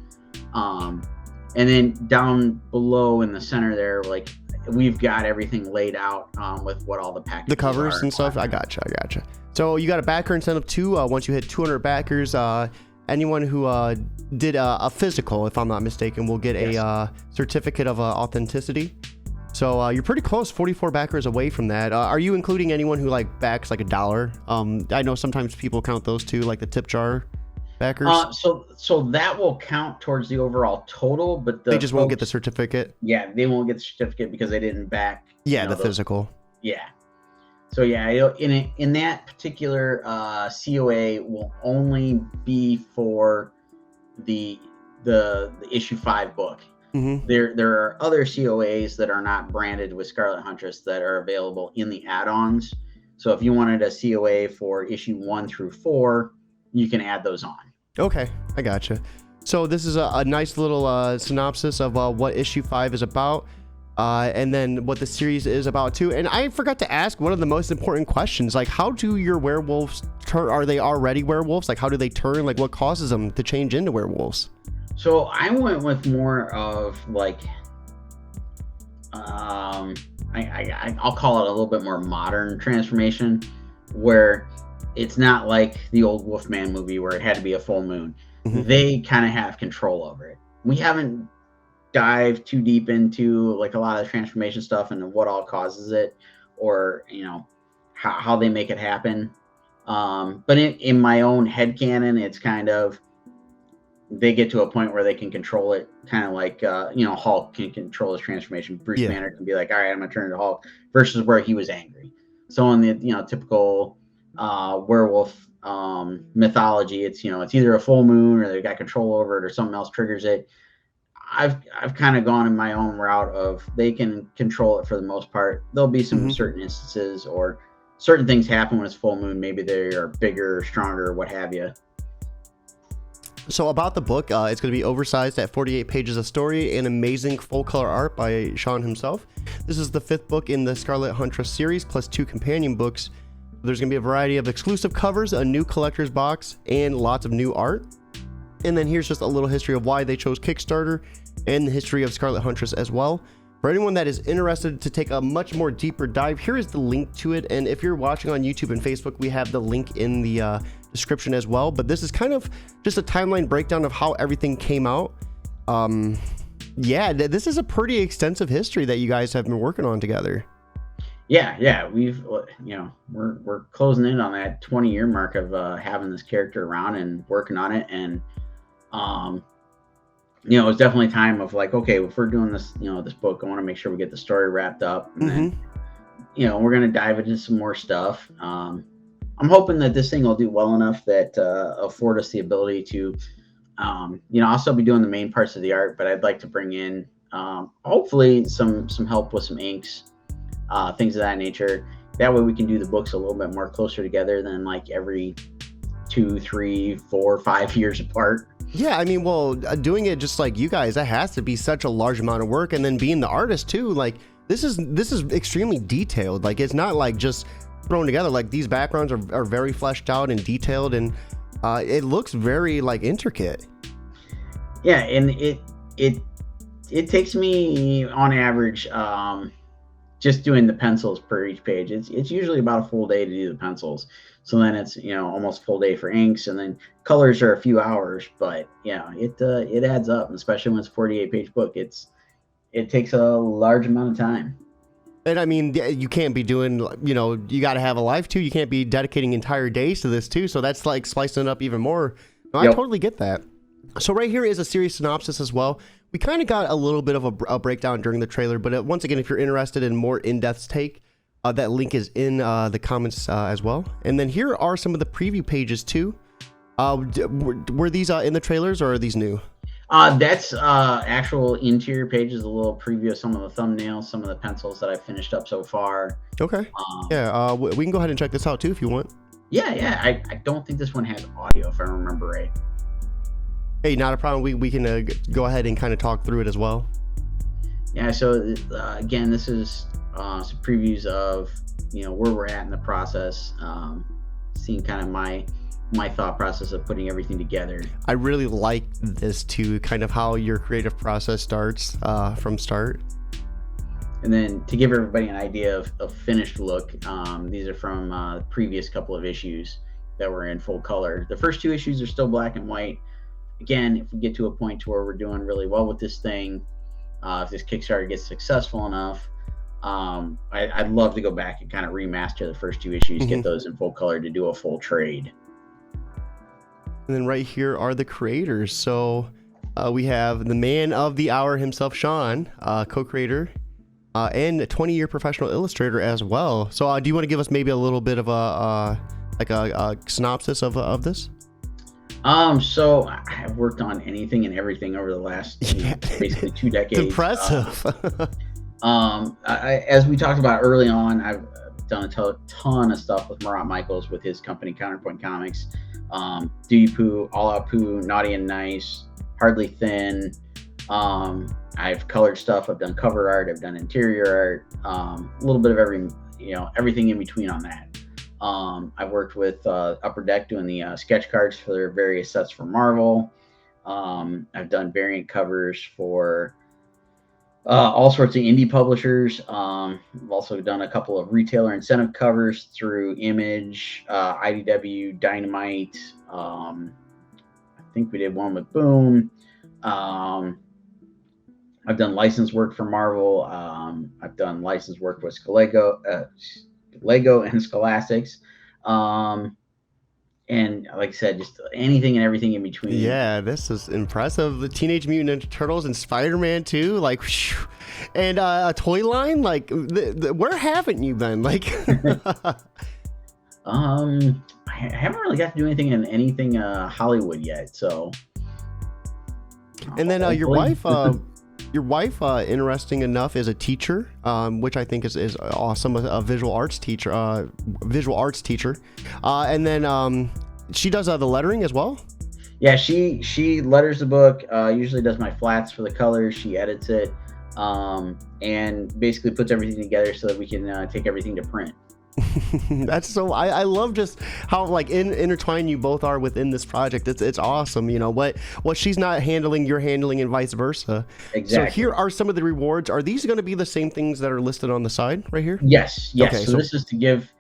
And then down below in the center there, like we've got everything laid out with what all the packages, the covers and stuff. I gotcha. So you got a backer incentive too. Once you hit 200 backers, anyone who did a physical, if I'm not mistaken, will get a certificate of authenticity. So you're pretty close, 44 backers away from that. Are you including anyone who like backs like $1? I know sometimes people count those too, like the tip jar backers. So that will count towards the overall total, but they just won't get the certificate. Yeah, they won't get the certificate because they didn't back. Yeah, the physical. Yeah. So yeah, in that particular COA will only be for the issue 5 book. Mm-hmm. There are other COAs that are not branded with Scarlet Huntress that are available in the add-ons. So if you wanted a COA for issue 1 through 4, you can add those on. Okay, I gotcha. So this is a nice little synopsis of what issue 5 is about, and then what the series is about too. And I forgot to ask one of the most important questions, like how do your werewolves turn? Are they already werewolves? Like how do they turn? Like what causes them to change into werewolves? So I went with more of like, I'll call it a little bit more modern transformation, where it's not like the old Wolfman movie where it had to be a full moon. Mm-hmm. They kind of have control over it. We haven't dived too deep into like a lot of the transformation stuff and what all causes it, or how they make it happen. But in my own headcanon, it's kind of they get to a point where they can control it, kind of like Hulk can control his transformation. Bruce Banner can be like, all right, I'm gonna turn into Hulk, versus where he was angry. So in the typical werewolf mythology, it's either a full moon or they got control over it or something else triggers it. I've kind of gone in my own route of they can control it for the most part. There'll be some certain instances or certain things happen when it's full moon. Maybe they are bigger, stronger, what have you. So about the book, it's going to be oversized at 48 pages of story and amazing full color art by Sean himself. This is the 5th book in the Scarlet Huntress series, plus 2 companion books. There's going to be a variety of exclusive covers, a new collector's box, and lots of new art. And then here's just a little history of why they chose Kickstarter and the history of Scarlet Huntress as well. For anyone that is interested to take a much more deeper dive, here is the link to it. And if you're watching on YouTube and Facebook, we have the link in the description as well. But this is kind of just a timeline breakdown of how everything came out. Yeah, this is a pretty extensive history that you guys have been working on together. Yeah, we've we're closing in on that 20-year mark of having this character around and working on it, and it was definitely time of like, okay, if we're doing this this book, I want to make sure we get the story wrapped up, and then we're gonna dive into some more stuff. I'm hoping that this thing will do well enough that afford us the ability to I'll still be doing the main parts of the art, but I'd like to bring in hopefully some help with some inks, things of that nature. That way we can do the books a little bit more closer together than like every 2, 3, 4, 5 years apart. Yeah, I mean, well, doing it just like you guys, that has to be such a large amount of work. And then being the artist too, like this is extremely detailed. Like it's not like just thrown together. Like these backgrounds are very fleshed out and detailed, and it looks very like intricate. Yeah, and it takes me on average just doing the pencils per each page. It's usually about a full day to do the pencils. So then it's almost full day for inks, and then colors are a few hours. But it adds up, and especially when it's a 48-page book. It takes a large amount of time. And I mean, you can't be doing, you got to have a life too. You can't be dedicating entire days to this too. So that's like splicing it up even more. No, I totally get that. So right here is a series synopsis as well. We kind of got a little bit of a breakdown during the trailer, but once again, if you're interested in more in-depth take, that link is in the comments as well. And then here are some of the preview pages too. Were these in the trailers, or are these new? That's actual interior pages, a little preview of some of the thumbnails, some of the pencils that I finished up so far. Okay. We can go ahead and check this out too if you want. Yeah. I don't think this one has audio, if I remember right. Hey, not a problem. We can go ahead and kind of talk through it as well. Yeah, so again, this is some previews of where we're at in the process, seeing kind of my thought process of putting everything together. I really like this too, kind of how your creative process starts from start. And then to give everybody an idea of finished look, these are from the previous couple of issues that were in full color. The first 2 issues are still black and white. Again, if we get to a point to where we're doing really well with this thing, if this Kickstarter gets successful enough, I'd love to go back and kind of remaster the first 2 issues, get those in full color to do a full trade. And then right here are the creators. So we have the man of the hour himself, Sean, co-creator, and a 20-year professional illustrator as well. So do you want to give us maybe a little bit of a synopsis of this? So I've worked on anything and everything over the last basically 2 decades. It's impressive. As we talked about early on, I've done a ton of stuff with Murat Michaels with his company Counterpoint Comics. Do You Pooh, All Out Pooh, Naughty and Nice, Hardly Thin. I've colored stuff. I've done cover art. I've done interior art. A little bit of everything in between on that. I worked with Upper Deck doing the sketch cards for their various sets for Marvel. I've done variant covers for all sorts of indie publishers. I've also done a couple of retailer incentive covers through Image, IDW, Dynamite. I think we did one with Boom. I've done license work for Marvel. I've done license work with Lego and Scholastics. And like I said, just anything and everything in between. Yeah, this is impressive. The Teenage Mutant Ninja Turtles and Spider-Man too, like, whew. And a toy line, like, where haven't you been? Like, I haven't really got to do anything Hollywood yet. So, and then your wife, interesting enough, is a teacher, which I think is awesome. A visual arts teacher, and then she does the lettering as well. Yeah, she letters the book. Usually does my flats for the colors. She edits it, and basically puts everything together so that we can take everything to print. That's so I love just how like intertwined you both are within this project. It's awesome. What she's not handling, you're handling, and vice versa. Exactly. So here are some of the rewards. Are these going to be the same things that are listed on the side right here? Yes. Okay, so this is to give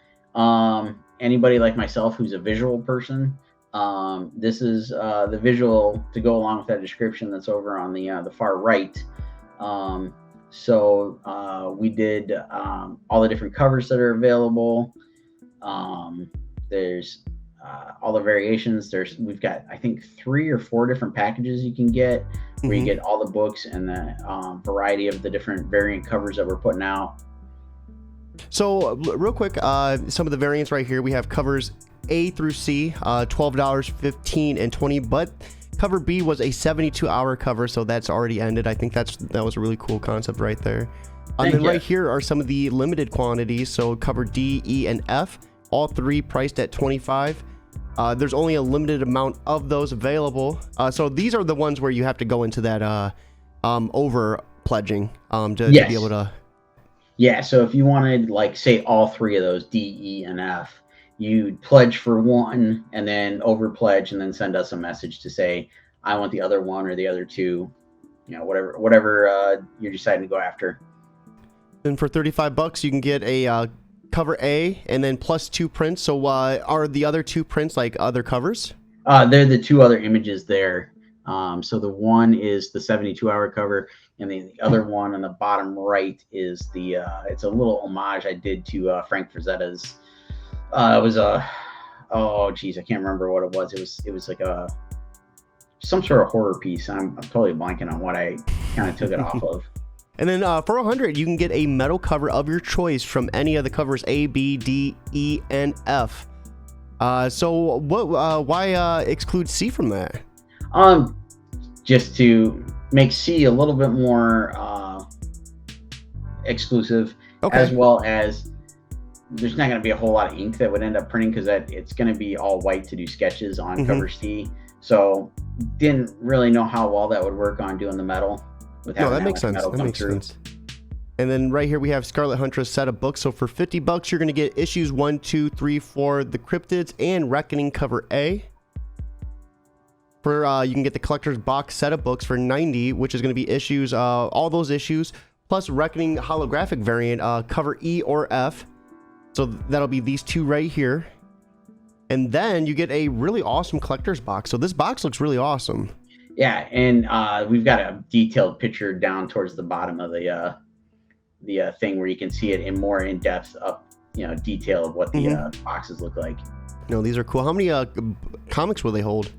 anybody like myself who's a visual person. This is the visual to go along with that description that's over on the far right. So we did all the different covers that are available. There's all the variations. We've got, I think, 3 or 4 different packages you can get where you get all the books and the variety of the different variant covers that we're putting out. So real quick, some of the variants right here. We have covers A through C, $12, $15, and $20, but cover B was a 72-hour cover, so that's already ended. I think that was a really cool concept right there. And then right here are some of the limited quantities. So cover D, E, and F, all 3 priced at $25. There's only a limited amount of those available. So these are the ones where you have to go into that over pledging to be able to. Yeah. So if you wanted, like, say all 3 of those D, E, and F, you'd pledge for one and then over pledge and then send us a message to say, I want the other one or the other 2, whatever you're deciding to go after. And for $35, you can get a cover A and then plus 2 prints. So are the other 2 prints like other covers? They're the 2 other images there. So the one is the 72-hour cover, and the other one on the bottom right is it's a little homage I did to Frank Frazetta's. It was I can't remember what it was. It was like some sort of horror piece. I'm totally blanking on what I kind of took it off of. And then for $100, you can get a metal cover of your choice from any of the covers A, B, D, E, and F. So why exclude C from that? Just to make C a little bit more exclusive, as well as there's not going to be a whole lot of ink that would end up printing because it's going to be all white to do sketches on cover C. So didn't really know how well that would work on doing the metal. No, that makes sense. That makes sense. And then right here we have Scarlet Huntress set of books. So for $50, you're going to get issues 1, 2, 3, 4, The Cryptids, and Reckoning cover A. For you can get the collector's box set of books for $90, which is going to be issues, all those issues, plus Reckoning holographic variant, cover E or F. So that'll be these two right here. And then you get a really awesome collector's box. So this box looks really awesome. Yeah, and we've got a detailed picture down towards the bottom of the thing where you can see it in more in-depth detail of what the boxes look like. No, these are cool. How many comics will they hold?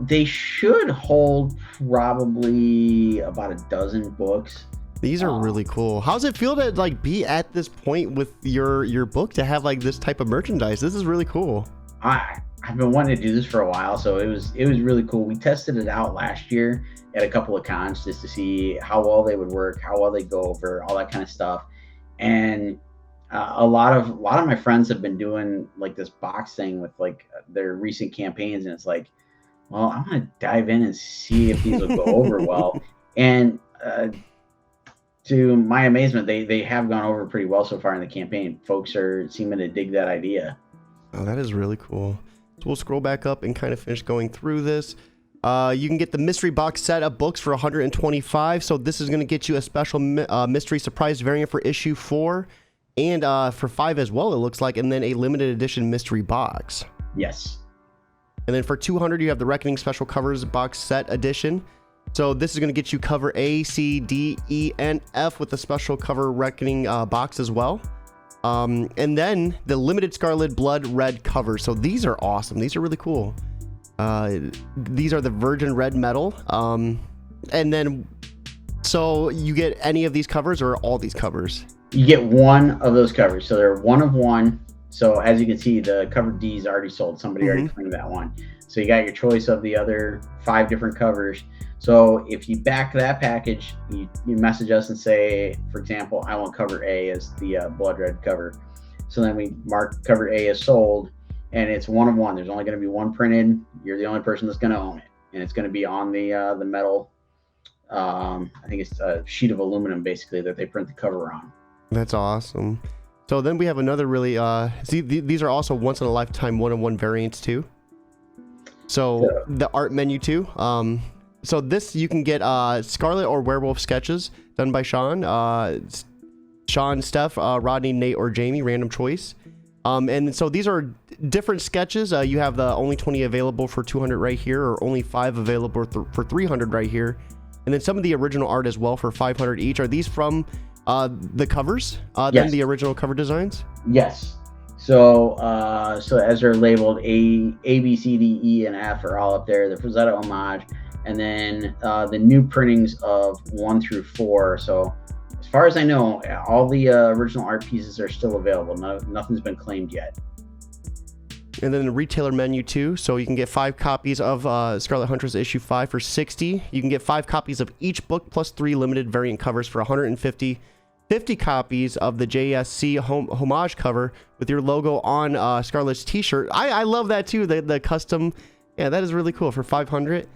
They should hold probably about a dozen books. These are really cool. How's it feel to like be at this point with your book, to have like this type of merchandise? This is really cool. I've been wanting to do this for a while, so it was really cool. We tested it out last year at a couple of cons just to see how well they would work, how well they go over, all that kind of stuff. And a lot of my friends have been doing like this box thing with like their recent campaigns, and it's like, well, I'm gonna dive in and see if these will go over well. And to my amazement, they have gone over pretty well so far in the campaign. Folks are seeming to dig that idea. Oh, that is really cool. So we'll scroll back up and kind of finish going through this. You can get the mystery box set of books for $125. So this is going to get you a special mystery surprise variant for issue 4 and for 5 as well, it looks like, and then a limited edition mystery box. Yes. And then for $200, you have the Reckoning special covers box set edition. So this is going to get you cover A, C, D, E, and F with a special cover Reckoning box as well. And then the limited Scarlet Blood Red cover. So these are awesome. These are really cool. These are the Virgin Red Metal. And then, so you get any of these covers or all these covers? You get one of those covers. So they're one of one. So as you can see, the cover D is already sold. Somebody already claimed that one. So you got your choice of the other 5 different covers. So if you back that package, you message us and say, for example, I want cover A as the blood red cover. So then we mark cover A as sold, and it's one of one. There's only going to be one printed. You're the only person that's going to own it, and it's going to be on the metal. I think it's a sheet of aluminum basically that they print the cover on. That's awesome. So then we have another really see, these are also once in a lifetime one-of-one variants too. So the art menu too. So this, you can get Scarlet or Werewolf sketches done by Sean, Steph, Rodney, Nate, or Jamie, random choice. And so these are different sketches. You have the only 20 available for $200 right here, or only 5 available for $300 right here. And then some of the original art as well for $500 each. Are these from the covers, then the original cover designs? Yes. So as they're labeled, A, B, C, D, E, and F are all up there. The Frazetta homage. And then the new printings of 1 through 4. So as far as I know, all the original art pieces are still available. Nothing's been claimed yet. And then the retailer menu too. So you can get 5 copies of Scarlet Huntress issue 5 for $60. You can get 5 copies of each book plus 3 limited variant covers for $150. 50 copies of the JSC homage cover with your logo on Scarlet's t-shirt. I love that too. The custom. Yeah, that is really cool for $500.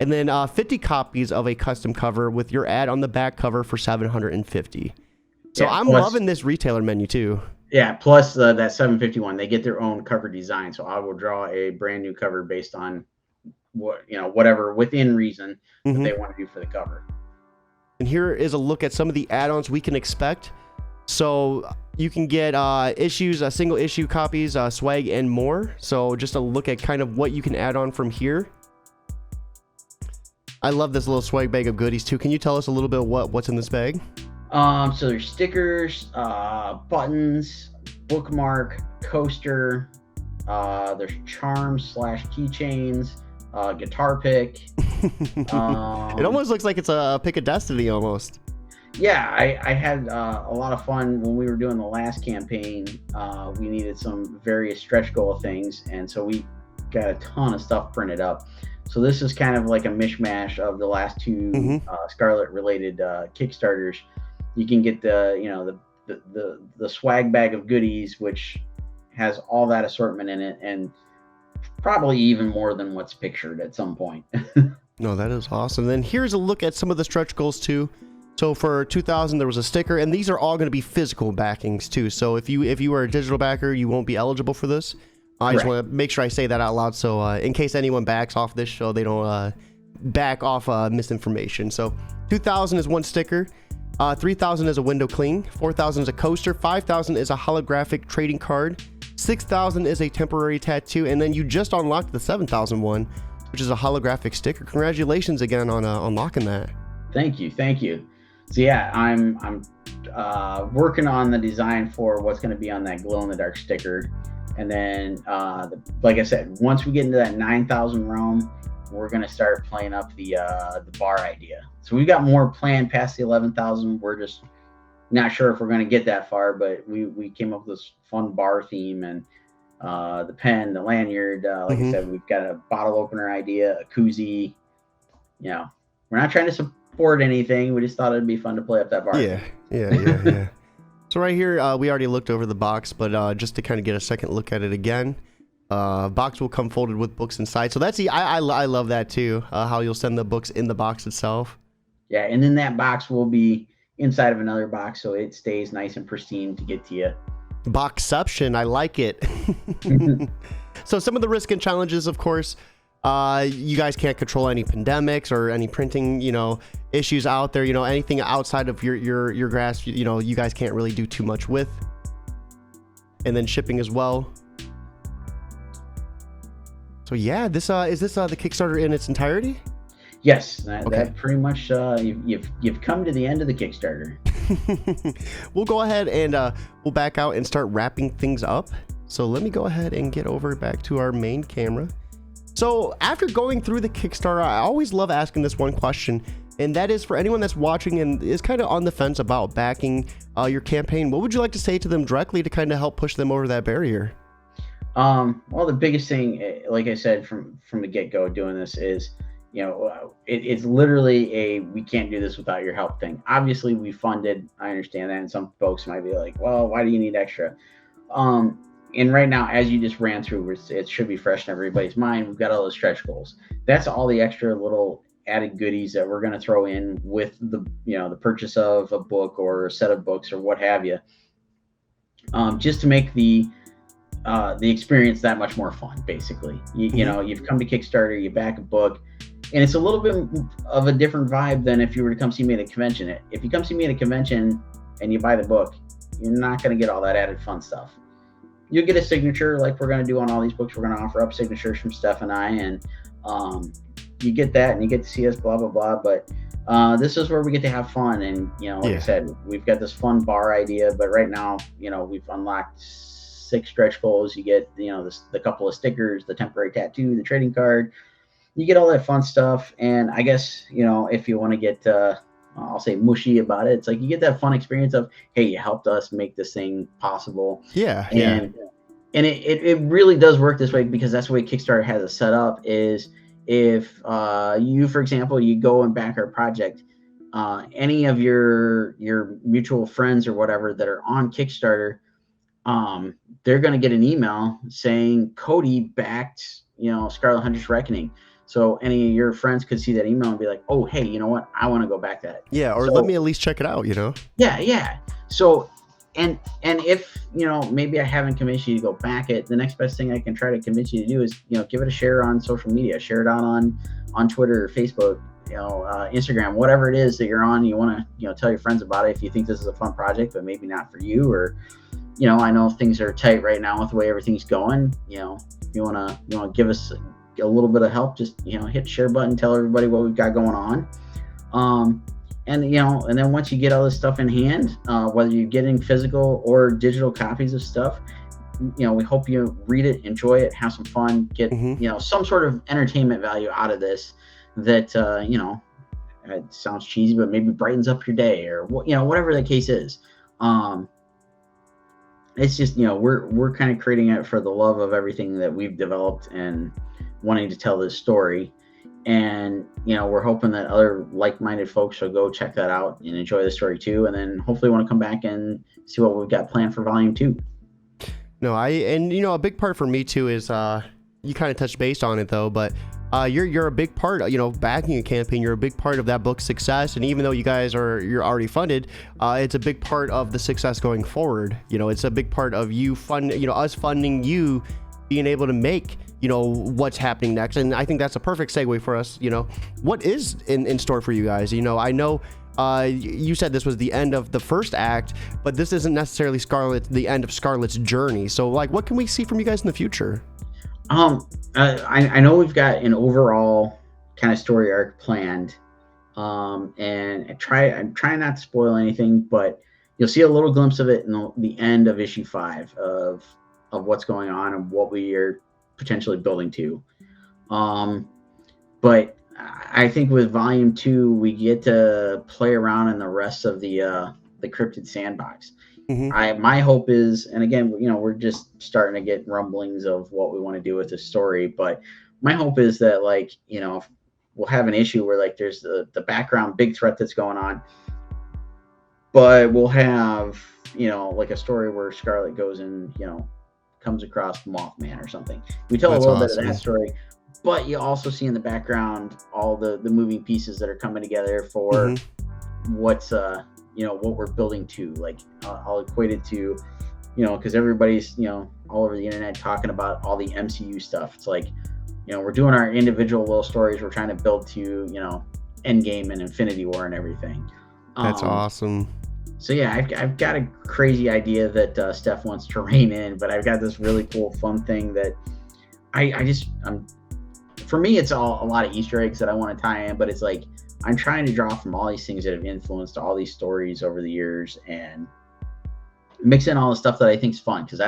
And then 50 copies of a custom cover with your ad on the back cover for $750. So I'm loving this retailer menu too. Yeah, plus that $751, they get their own cover design. So I will draw a brand new cover based on whatever within reason that they want to do for the cover. And here is a look at some of the add-ons we can expect. So you can get issues, single issue copies, swag, and more. So just a look at kind of what you can add on from here. I love this little swag bag of goodies too. Can you tell us a little bit what's in this bag? So there's stickers, buttons, bookmark, coaster. There's charms / keychains, guitar pick. It almost looks like it's a pick of destiny almost. Yeah, I had a lot of fun when we were doing the last campaign. We needed some various stretch goal things, and so we got a ton of stuff printed up. So this is kind of like a mishmash of the last 2 Scarlet related Kickstarters. You can get the swag bag of goodies, which has all that assortment in it, and probably even more than what's pictured at some point. No, that is awesome. Then here's a look at some of the stretch goals too. So for 2000 there was a sticker, and these are all going to be physical backings too. So if you are a digital backer, you won't be eligible for this. I just want to make sure I say that out loud, so in case anyone backs off this show, they don't back off misinformation. So 2000 is one sticker, 3000 is a window cling, 4000 is a coaster, 5000 is a holographic trading card, 6000 is a temporary tattoo, and then you just unlocked the 7000 one, which is a holographic sticker. Congratulations again on unlocking that. Thank you. So yeah, I'm working on the design for what's going to be on that glow in the dark sticker, and then like I said, once we get into that 9,000 realm, we're going to start playing up the bar idea. So we've got more planned past the 11,000. We're just not sure if we're going to get that far, but we came up with this fun bar theme, and the pen, the lanyard, like I said, we've got a bottle opener idea, a koozie. We're not trying to support anything. We just thought it'd be fun to play up that bar. Yeah. So right here, we already looked over the box, but just to kind of get a second look at it again, box will come folded with books inside. So that's I love that too. How you'll send the books in the box itself. Yeah, and then that box will be inside of another box, so it stays nice and pristine to get to you. Boxception, I like it. So some of the risk and challenges, of course, you guys can't control any pandemics or any printing, issues out there. Anything outside of your grasp, you guys can't really do too much with. And then shipping as well. So yeah, this is this the Kickstarter in its entirety? Yes, that pretty much you've come to the end of the Kickstarter. We'll go ahead and we'll back out and start wrapping things up. So let me go ahead and get over back to our main camera. So after going through the Kickstarter, I always love asking this one question, and that is for anyone that's watching and is kind of on the fence about backing your campaign. What would you like to say to them directly to kind of help push them over that barrier? Well, the biggest thing, like I said from the get-go doing this is, it's literally we can't do this without your help thing. Obviously we funded, I understand that, and some folks might be like, well, why do you need extra? And right now, as you just ran through, it should be fresh in everybody's mind. We've got all those stretch goals. That's all the extra little added goodies that we're going to throw in with the purchase of a book or a set of books or what have you, just to make the experience that much more fun. Basically, you've come to Kickstarter, you back a book, and it's a little bit of a different vibe than if you were to come see me at a convention. If you come see me at a convention and you buy the book, you're not going to get all that added fun stuff. You'll get a signature like we're going to do on all these books. We're going to offer up signatures from Steph and I, and you get that, and you get to see us, blah, blah, blah. But this is where we get to have fun. And, I said, we've got this fun bar idea, but right now, we've unlocked 6 stretch goals. You get, the couple of stickers, the temporary tattoo, the trading card. You get all that fun stuff. And I guess, if you want to get, I'll say mushy about it, it's like you get that fun experience of, hey, you helped us make this thing possible. And it really does work this way, because that's the way Kickstarter has it set up. Is if you, for example, you go and back our project, any of your mutual friends or whatever that are on Kickstarter, they're going to get an email saying Cody backed, Scarlet Huntress Reckoning. So any of your friends could see that email and be like, oh, hey, you know what? I want to go back that. Yeah, or let me at least check it out, Yeah. So, and if, maybe I haven't convinced you to go back it, the next best thing I can try to convince you to do is, give it a share on social media. Share it out on Twitter, Facebook, Instagram, whatever it is that you're on. You want to, tell your friends about it if you think this is a fun project, but maybe not for you. Or, I know things are tight right now with the way everything's going. You want to give us a little bit of help, just hit share button, tell everybody what we've got going on, and then once you get all this stuff in hand, whether you're getting physical or digital copies of stuff, we hope you read it, enjoy it, have some fun, get some sort of entertainment value out of this that it sounds cheesy, but maybe brightens up your day, or whatever the case is. It's just we're kind of creating it for the love of everything that we've developed and wanting to tell this story, and we're hoping that other like-minded folks will go check that out and enjoy the story too, and then hopefully want to come back and see what we've got planned for volume 2. No, a big part for me too is you kind of touched base on it though, but you're a big part, backing a campaign. You're a big part of that book's success, and even though you're already funded, it's a big part of the success going forward. It's a big part of us funding you, being able to make what's happening next. And I think that's a perfect segue for us. What is in store for you guys? I know you said this was the end of the first act, but this isn't necessarily the end of Scarlet's journey. So what can we see from you guys in the future? I know we've got an overall kind of story arc planned, and I'm trying not to spoil anything, but you'll see a little glimpse of it in the end of issue 5 of what's going on and what we are potentially building to. But I think with volume 2, we get to play around in the rest of the cryptid sandbox. My hope is, and again, we're just starting to get rumblings of what we want to do with this story, but my hope is that we'll have an issue where there's the background big threat that's going on, but we'll have a story where Scarlet goes and comes across Mothman or something. We tell That's a little awesome. bit of that story, but you also see in the background all the moving pieces that are coming together for what's what we're building to. I'll equate it to because everybody's all over the internet talking about all the MCU stuff. It's we're doing our individual little stories. We're trying to build to Endgame and Infinity War and everything. That's awesome. So yeah, I've got a crazy idea that Steph wants to rein in, but I've got this really cool fun thing that for me, it's a lot of Easter eggs that I want to tie in, but it's I'm trying to draw from all these things that have influenced all these stories over the years and mix in all the stuff that I think is fun, because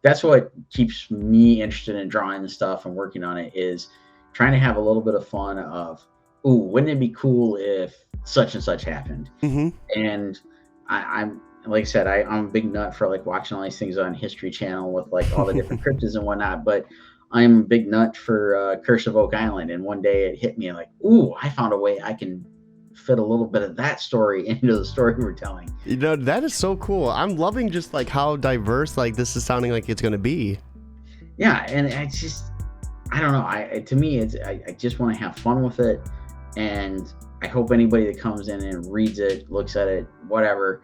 that's what keeps me interested in drawing the stuff and working on it, is trying to have a little bit of fun of, ooh, wouldn't it be cool if such and such happened? And I'm like I said, I'm a big nut for watching all these things on History Channel with all the different cryptids and whatnot, but I'm a big nut for Curse of Oak Island, and one day it hit me ooh, I found a way I can fit a little bit of that story into the story we're telling. That is so cool. I'm loving just how diverse this is sounding like it's going to be. Yeah, and it's just, I don't know. To me, I just want to have fun with it, and I hope anybody that comes in and reads it, looks at it, whatever,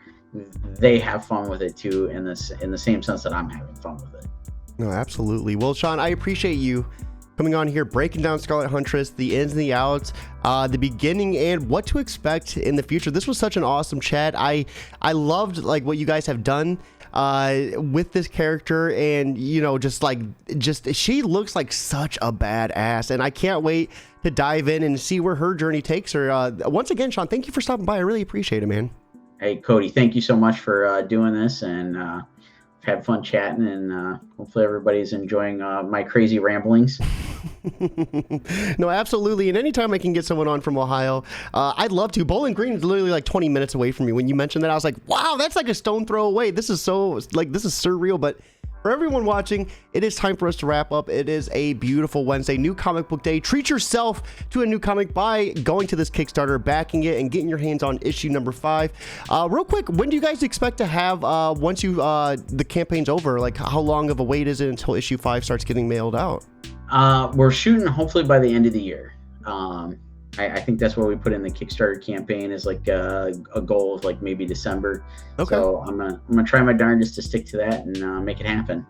they have fun with it too, in the same sense that I'm having fun with it. No, absolutely. Well, Sean, I appreciate you coming on here, breaking down Scarlet Huntress, the ins and the outs, the beginning, and what to expect in the future. This was such an awesome chat. I loved what you guys have done with this character, and just she looks like such a badass, and I can't wait to dive in and see where her journey takes her. Once again, Sean, thank you for stopping by. I really appreciate it, man. Hey, Cody, thank you so much for doing this, and had fun chatting, and hopefully everybody's enjoying my crazy ramblings. No, absolutely. And anytime I can get someone on from Ohio, I'd love to. Bowling Green is literally 20 minutes away from me. When you mentioned that, I was like, wow, that's a stone throw away. This is so this is surreal. But for everyone watching, it is time for us to wrap up. It is a beautiful Wednesday, new comic book day. Treat yourself to a new comic by going to this Kickstarter, backing it, and getting your hands on issue number 5. Real quick, when do you guys expect to have, once the campaign's over, how long of a wait is it until issue 5 starts getting mailed out? We're shooting hopefully by the end of the year. I think that's what we put in the Kickstarter campaign, is a goal of maybe December. Okay. So I'm gonna try my darndest to stick to that and make it happen.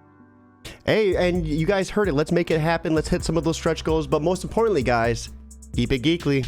Hey, and you guys heard it. Let's make it happen. Let's hit some of those stretch goals. But most importantly, guys, keep it geekly.